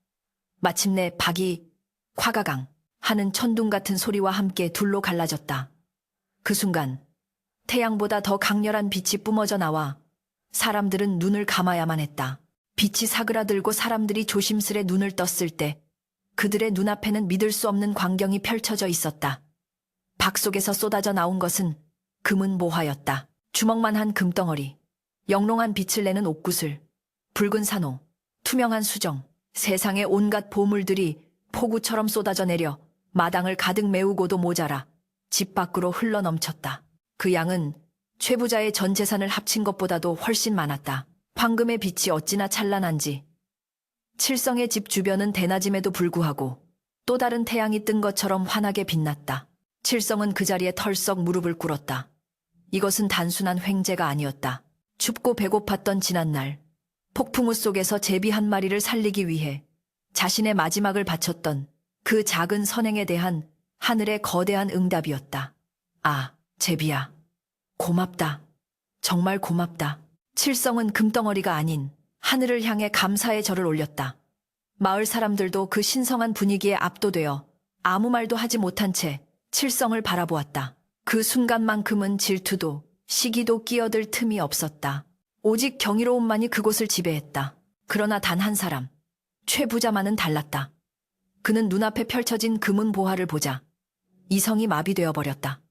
마침내 박이 콱가강 하는 천둥 같은 소리와 함께 둘로 갈라졌다. 그 순간 태양보다 더 강렬한 빛이 뿜어져 나와 사람들은 눈을 감아야만 했다. 빛이 사그라들고 사람들이 조심스레 눈을 떴을 때 그들의 눈앞에는 믿을 수 없는 광경이 펼쳐져 있었다. 박 속에서 쏟아져 나온 것은 금은 모화였다. 주먹만한 금덩어리, 영롱한 빛을 내는 옥구슬, 붉은 산호, 투명한 수정, 세상의 온갖 보물들이 폭우처럼 쏟아져 내려 마당을 가득 메우고도 모자라 집 밖으로 흘러넘쳤다. 그 양은 최 부자의 전 재산을 합친 것보다도 훨씬 많았다. 황금의 빛이 어찌나 찬란한지 칠성의 집 주변은 대낮임에도 불구하고 또 다른 태양이 뜬 것처럼 환하게 빛났다. 칠성은 그 자리에 털썩 무릎을 꿇었다. 이것은 단순한 횡재가 아니었다. 춥고 배고팠던 지난날 폭풍우 속에서 제비 한 마리를 살리기 위해 자신의 마지막을 바쳤던 그 작은 선행에 대한 하늘의 거대한 응답이었다. 아, 제비야. 고맙다. 정말 고맙다. 칠성은 금덩어리가 아닌 하늘을 향해 감사의 절을 올렸다. 마을 사람들도 그 신성한 분위기에 압도되어 아무 말도 하지 못한 채 칠성을 바라보았다. 그 순간만큼은 질투도 시기도 끼어들 틈이 없었다. 오직 경이로움만이 그곳을 지배했다. 그러나 단 한 사람, 최 부자만은 달랐다. 그는 눈앞에 펼쳐진 금은 보화를 보자 이성이 마비되어 버렸다.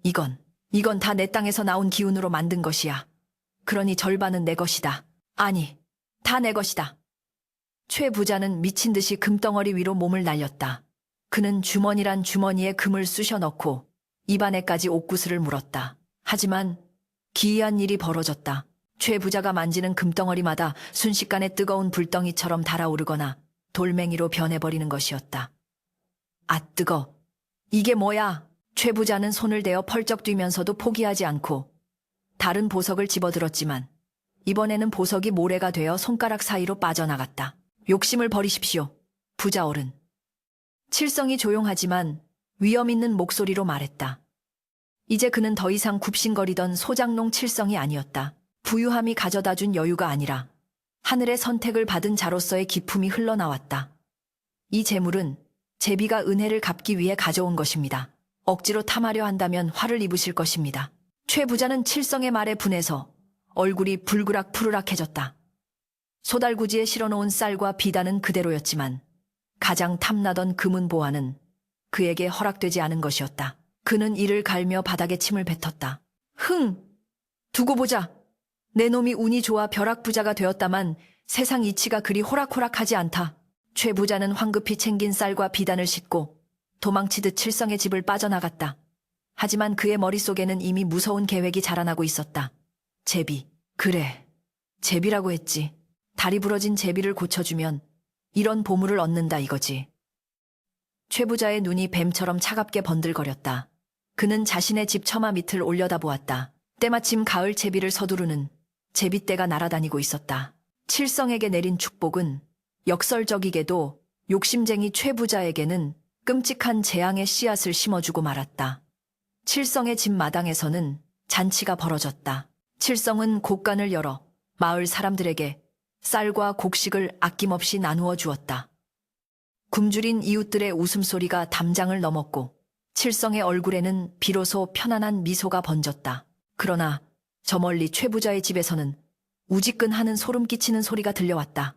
이건 다 내 땅에서 나온 기운으로 만든 것이야. 그러니 절반은 내 것이다. 아니, 다 내 것이다. 최 부자는 미친 듯이 금덩어리 위로 몸을 날렸다. 그는 주머니란 주머니에 금을 쑤셔 넣고 입안에까지 옥구슬을 물었다. 하지만 기이한 일이 벌어졌다. 최 부자가 만지는 금덩어리마다 순식간에 뜨거운 불덩이처럼 달아오르거나 돌멩이로 변해버리는 것이었다. 아, 뜨거. 이게 뭐야? 최 부자는 손을 대어 펄쩍 뛰면서도 포기하지 않고 다른 보석을 집어들었지만 이번에는 보석이 모래가 되어 손가락 사이로 빠져나갔다. 욕심을 버리십시오, 부자 어른. 칠성이 조용하지만 위험 있는 목소리로 말했다. 이제 그는 더 이상 굽신거리던 소장농 칠성이 아니었다. 부유함이 가져다준 여유가 아니라 하늘의 선택을 받은 자로서의 기품이 흘러나왔다. 이 재물은 제비가 은혜를 갚기 위해 가져온 것입니다. 억지로 탐하려 한다면 화를 입으실 것입니다. 최 부자는 칠성의 말에 분해서 얼굴이 불그락 푸르락해졌다. 소달구지에 실어놓은 쌀과 비단은 그대로였지만 가장 탐나던 금은 보화는 그에게 허락되지 않은 것이었다. 그는 이를 갈며 바닥에 침을 뱉었다. 두고 보자. 내 놈이 운이 좋아 벼락부자가 되었다만 세상 이치가 그리 호락호락하지 않다. 최 부자는 황급히 챙긴 쌀과 비단을 싣고 도망치듯 칠성의 집을 빠져나갔다. 하지만 그의 머릿속에는 이미 무서운 계획이 자라나고 있었다. 제비. 그래. 제비라고 했지. 다리 부러진 제비를 고쳐주면 이런 보물을 얻는다 이거지. 최 부자의 눈이 뱀처럼 차갑게 번들거렸다. 그는 자신의 집 처마 밑을 올려다보았다. 때마침 가을 제비를 서두르는 제비떼가 날아다니고 있었다. 칠성에게 내린 축복은 역설적이게도 욕심쟁이 최 부자에게는 끔찍한 재앙의 씨앗을 심어주고 말았다. 칠성의 집 마당에서는 잔치가 벌어졌다. 칠성은 곡간을 열어 마을 사람들에게 쌀과 곡식을 아낌없이 나누어 주었다. 굶주린 이웃들의 웃음소리가 담장을 넘었고 칠성의 얼굴에는 비로소 편안한 미소가 번졌다. 그러나 저 멀리 최 부자의 집에서는 우지끈하는 소름 끼치는 소리가 들려왔다.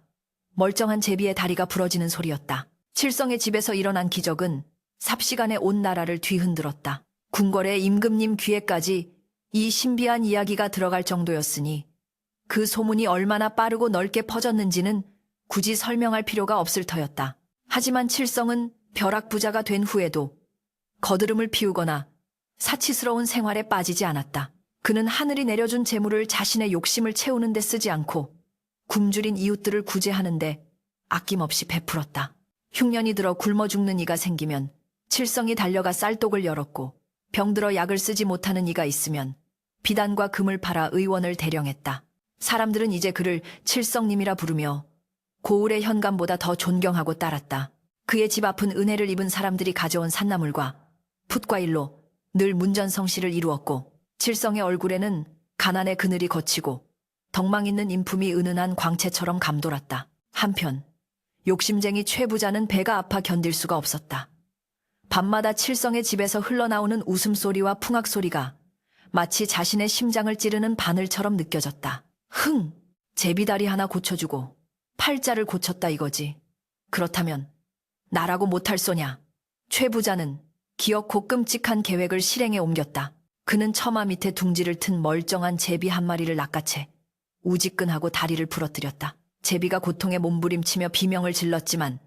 멀쩡한 제비의 다리가 부러지는 소리였다. 칠성의 집에서 일어난 기적은 삽시간에 온 나라를 뒤흔들었다. 궁궐의 임금님 귀에까지 이 신비한 이야기가 들어갈 정도였으니 그 소문이 얼마나 빠르고 넓게 퍼졌는지는 굳이 설명할 필요가 없을 터였다. 하지만 칠성은 벼락부자가 된 후에도 거드름을 피우거나 사치스러운 생활에 빠지지 않았다. 그는 하늘이 내려준 재물을 자신의 욕심을 채우는 데 쓰지 않고 굶주린 이웃들을 구제하는데 아낌없이 베풀었다. 흉년이 들어 굶어 죽는 이가 생기면 칠성이 달려가 쌀독을 열었고 병들어 약을 쓰지 못하는 이가 있으면 비단과 금을 팔아 의원을 대령했다. 사람들은 이제 그를 칠성님이라 부르며 고을의 현감보다 더 존경하고 따랐다. 그의 집 앞은 은혜를 입은 사람들이 가져온 산나물과 풋과일로 늘 문전성시를 이루었고 칠성의 얼굴에는 가난의 그늘이 걷히고 덕망 있는 인품이 은은한 광채처럼 감돌았다. 한편 욕심쟁이 최 부자는 배가 아파 견딜 수가 없었다. 밤마다 칠성의 집에서 흘러나오는 웃음소리와 풍악소리가 마치 자신의 심장을 찌르는 바늘처럼 느껴졌다. 제비다리 하나 고쳐주고 팔자를 고쳤다 이거지. 그렇다면 나라고 못할 소냐. 최 부자는 기어코 끔찍한 계획을 실행에 옮겼다. 그는 처마 밑에 둥지를 튼 멀쩡한 제비 한 마리를 낚아채 우지끈하고 다리를 부러뜨렸다. 제비가 고통에 몸부림치며 비명을 질렀지만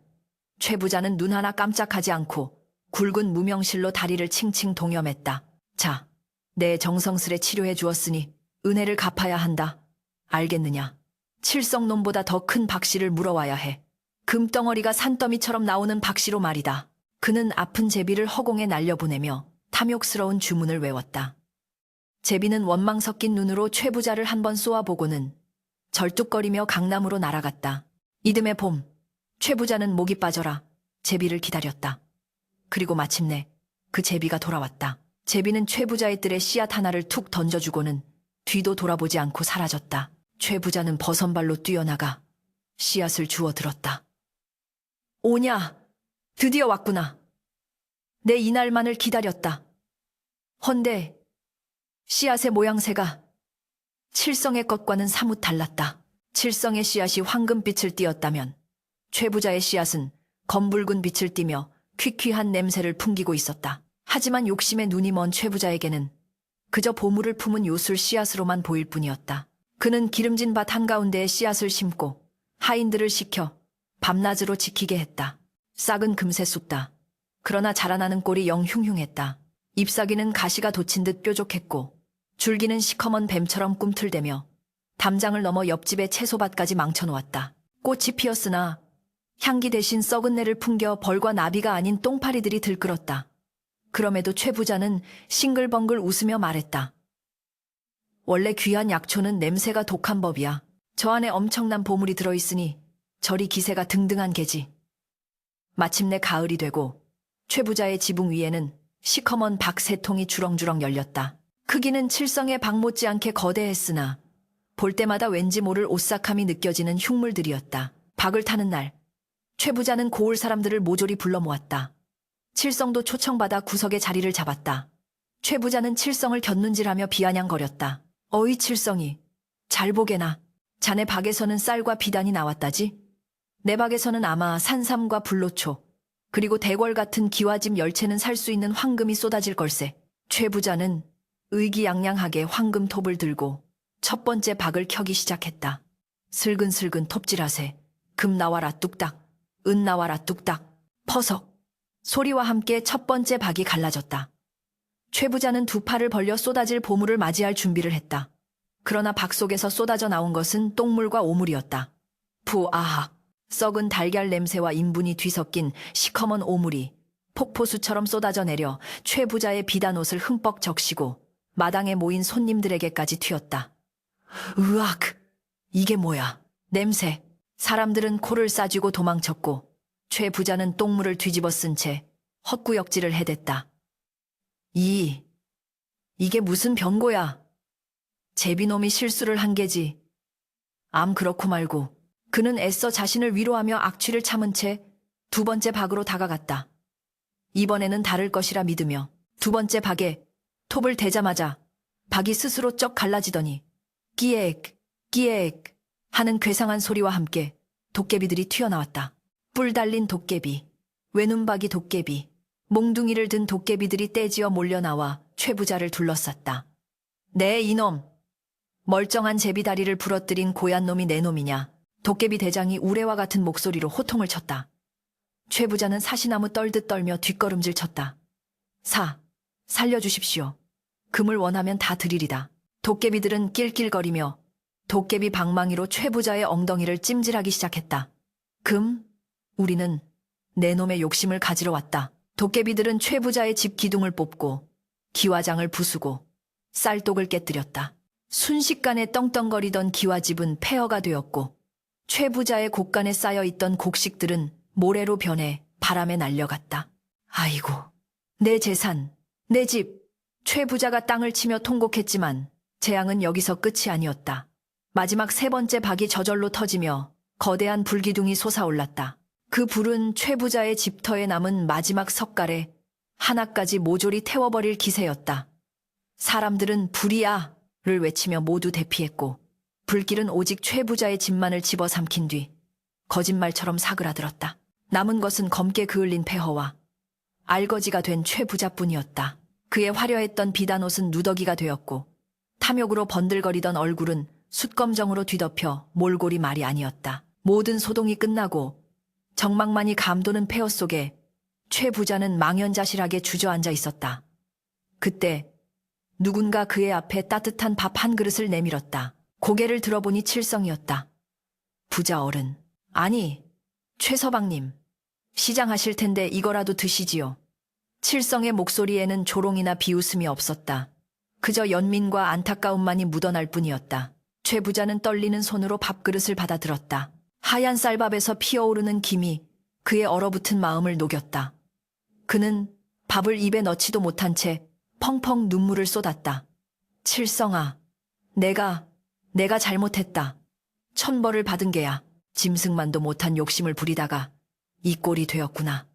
최 부자는 눈 하나 깜짝하지 않고 굵은 무명실로 다리를 칭칭 동여맸다. 자, 내 정성스레 치료해 주었으니 은혜를 갚아야 한다. 알겠느냐? 칠성놈보다 더 큰 박씨를 물어와야 해. 금덩어리가 산더미처럼 나오는 박씨로 말이다. 그는 아픈 제비를 허공에 날려보내며 탐욕스러운 주문을 외웠다. 제비는 원망 섞인 눈으로 최 부자를 한번 쏘아보고는 절뚝거리며 강남으로 날아갔다. 이듬해 봄, 최 부자는 목이 빠져라 제비를 기다렸다. 그리고 마침내 그 제비가 돌아왔다. 제비는 최 부자의 뜰에 씨앗 하나를 툭 던져주고는 뒤도 돌아보지 않고 사라졌다. 최 부자는 버선발로 뛰어나가 씨앗을 주워 들었다. 오냐, 드디어 왔구나. 내 이날만을 기다렸다. 헌데 씨앗의 모양새가 칠성의 것과는 사뭇 달랐다. 칠성의 씨앗이 황금빛을 띠었다면 최 부자의 씨앗은 검붉은 빛을 띠며 퀴퀴한 냄새를 풍기고 있었다. 하지만 욕심에 눈이 먼 최 부자에게는 그저 보물을 품은 요술 씨앗으로만 보일 뿐이었다. 그는 기름진 밭 한가운데에 씨앗을 심고 하인들을 시켜 밤낮으로 지키게 했다. 싹은 금세 쑥다. 그러나 자라나는 꼴이 영 흉흉했다. 잎사귀는 가시가 돋친 듯 뾰족했고 줄기는 시커먼 뱀처럼 꿈틀대며 담장을 넘어 옆집의 채소밭까지 망쳐놓았다. 꽃이 피었으나 향기 대신 썩은 내를 풍겨 벌과 나비가 아닌 똥파리들이 들끓었다. 그럼에도 최 부자는 싱글벙글 웃으며 말했다. 원래 귀한 약초는 냄새가 독한 법이야. 저 안에 엄청난 보물이 들어있으니 저리 기세가 등등한 게지. 마침내 가을이 되고 최 부자의 지붕 위에는 시커먼 박 세 통이 주렁주렁 열렸다. 크기는 칠성의 박 못지않게 거대했으나 볼 때마다 왠지 모를 오싹함이 느껴지는 흉물들이었다. 박을 타는 날 최 부자는 고을 사람들을 모조리 불러 모았다. 칠성도 초청받아 구석에 자리를 잡았다. 최 부자는 칠성을 곁눈질하며 비아냥거렸다. 어이 칠성이, 잘 보게나. 자네 박에서는 쌀과 비단이 나왔다지? 내 박에서는 아마 산삼과 불로초, 그리고 대궐 같은 기와집 열채는 살 수 있는 황금이 쏟아질 걸세. 최 부자는 의기양양하게 황금톱을 들고 첫 번째 박을 켜기 시작했다. 슬근슬근 톱질하세. 금 나와라 뚝딱, 은 나와라 뚝딱, 퍼석. 소리와 함께 첫 번째 박이 갈라졌다. 최 부자는 두 팔을 벌려 쏟아질 보물을 맞이할 준비를 했다. 그러나 박 속에서 쏟아져 나온 것은 똥물과 오물이었다. 푸아하. 썩은 달걀 냄새와 인분이 뒤섞인 시커먼 오물이 폭포수처럼 쏟아져 내려 최 부자의 비단옷을 흠뻑 적시고 마당에 모인 손님들에게까지 튀었다. 으악! 이게 뭐야? 냄새! 사람들은 코를 싸쥐고 도망쳤고 최 부자는 똥물을 뒤집어 쓴 채 헛구역질을 해댔다. 이게 무슨 병고야? 제비놈이 실수를 한 게지. 암 그렇고 말고. 그는 애써 자신을 위로하며 악취를 참은 채 두 번째 박으로 다가갔다. 이번에는 다를 것이라 믿으며 두 번째 박에 톱을 대자마자 박이 스스로 쩍 갈라지더니 끼액, 끼액 하는 괴상한 소리와 함께 도깨비들이 튀어나왔다. 뿔 달린 도깨비, 외눈박이 도깨비, 몽둥이를 든 도깨비들이 떼지어 몰려나와 최 부자를 둘러쌌다. 네 이놈! 멀쩡한 제비다리를 부러뜨린 고얀 놈이 내 놈이냐? 도깨비 대장이 우레와 같은 목소리로 호통을 쳤다. 최 부자는 사시나무 떨듯 떨며 뒷걸음질 쳤다. 살려주십시오. 금을 원하면 다 드리리다. 도깨비들은 낄낄거리며 도깨비 방망이로 최 부자의 엉덩이를 찜질하기 시작했다. 금? 우리는 내 놈의 욕심을 가지러 왔다. 도깨비들은 최 부자의 집 기둥을 뽑고 기와장을 부수고 쌀독을 깨뜨렸다. 순식간에 떵떵거리던 기와집은 폐허가 되었고 최 부자의 곳간에 쌓여있던 곡식들은 모래로 변해 바람에 날려갔다. 아이고, 내 재산, 내 집. 최 부자가 땅을 치며 통곡했지만 재앙은 여기서 끝이 아니었다. 마지막 세 번째 박이 저절로 터지며 거대한 불기둥이 솟아올랐다. 그 불은 최 부자의 집터에 남은 마지막 석갈에 하나까지 모조리 태워버릴 기세였다. 사람들은 불이야! 를 외치며 모두 대피했고 불길은 오직 최 부자의 집만을 집어삼킨 뒤 거짓말처럼 사그라들었다. 남은 것은 검게 그을린 폐허와 알거지가 된 최 부자뿐이었다. 그의 화려했던 비단옷은 누더기가 되었고 탐욕으로 번들거리던 얼굴은 숯검정으로 뒤덮여 몰골이 말이 아니었다. 모든 소동이 끝나고 정막만이 감도는 폐허 속에 최 부자는 망연자실하게 주저앉아 있었다. 그때 누군가 그의 앞에 따뜻한 밥 한 그릇을 내밀었다. 고개를 들어보니 칠성이었다. 부자 어른. 아니, 최서방님. 시장하실 텐데 이거라도 드시지요. 칠성의 목소리에는 조롱이나 비웃음이 없었다. 그저 연민과 안타까움만이 묻어날 뿐이었다. 최 부자는 떨리는 손으로 밥그릇을 받아들었다. 하얀 쌀밥에서 피어오르는 김이 그의 얼어붙은 마음을 녹였다. 그는 밥을 입에 넣지도 못한 채 펑펑 눈물을 쏟았다. 칠성아, 내가 잘못했다. 천벌을 받은 게야. 짐승만도 못한 욕심을 부리다가 이 꼴이 되었구나.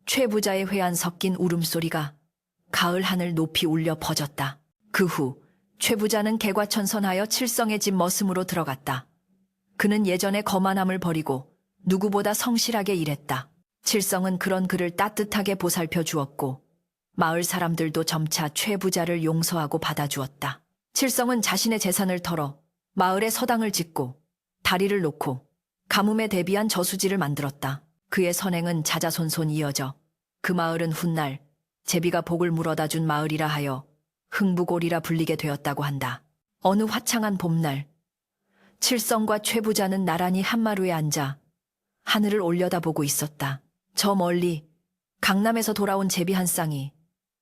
최 부자의 회한 섞인 울음소리가 가을 하늘 높이 울려 퍼졌다. 그 후 최 부자는 개과천선하여 칠성의 집 머슴으로 들어갔다. 그는 예전의 거만함을 버리고 누구보다 성실하게 일했다. 칠성은 그런 그를 따뜻하게 보살펴 주었고 마을 사람들도 점차 최 부자를 용서하고 받아주었다. 칠성은 자신의 재산을 털어 마을에 서당을 짓고 다리를 놓고 가뭄에 대비한 저수지를 만들었다. 그의 선행은 자자손손 이어져 그 마을은 훗날 제비가 복을 물어다 준 마을이라 하여 흥부골이라 불리게 되었다고 한다. 어느 화창한 봄날 칠성과 최 부자는 나란히 한마루에 앉아 하늘을 올려다보고 있었다. 저 멀리 강남에서 돌아온 제비 한 쌍이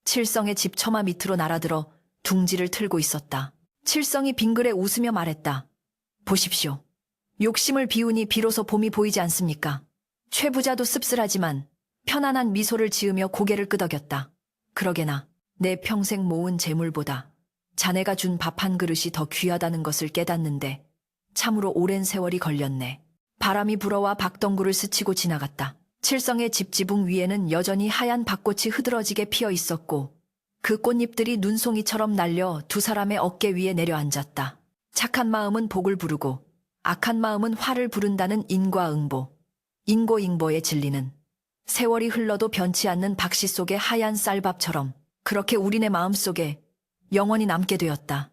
칠성의 집 처마 밑으로 날아들어 둥지를 틀고 있었다. 칠성이 빙그레 웃으며 말했다. 보십시오. 욕심을 비우니 비로소 봄이 보이지 않습니까? 최 부자도 씁쓸하지만 편안한 미소를 지으며 고개를 끄덕였다. 그러게나 내 평생 모은 재물보다 자네가 준 밥 한 그릇이 더 귀하다는 것을 깨닫는데 참으로 오랜 세월이 걸렸네. 바람이 불어와 박덩굴을 스치고 지나갔다. 칠성의 집지붕 위에는 여전히 하얀 밭꽃이 흐드러지게 피어 있었고 그 꽃잎들이 눈송이처럼 날려 두 사람의 어깨 위에 내려앉았다. 착한 마음은 복을 부르고 악한 마음은 화를 부른다는 인과응보, 인고잉보의 진리는 세월이 흘러도 변치 않는 박씨 속의 하얀 쌀밥처럼 그렇게 우리네 마음속에 영원히 남게 되었다.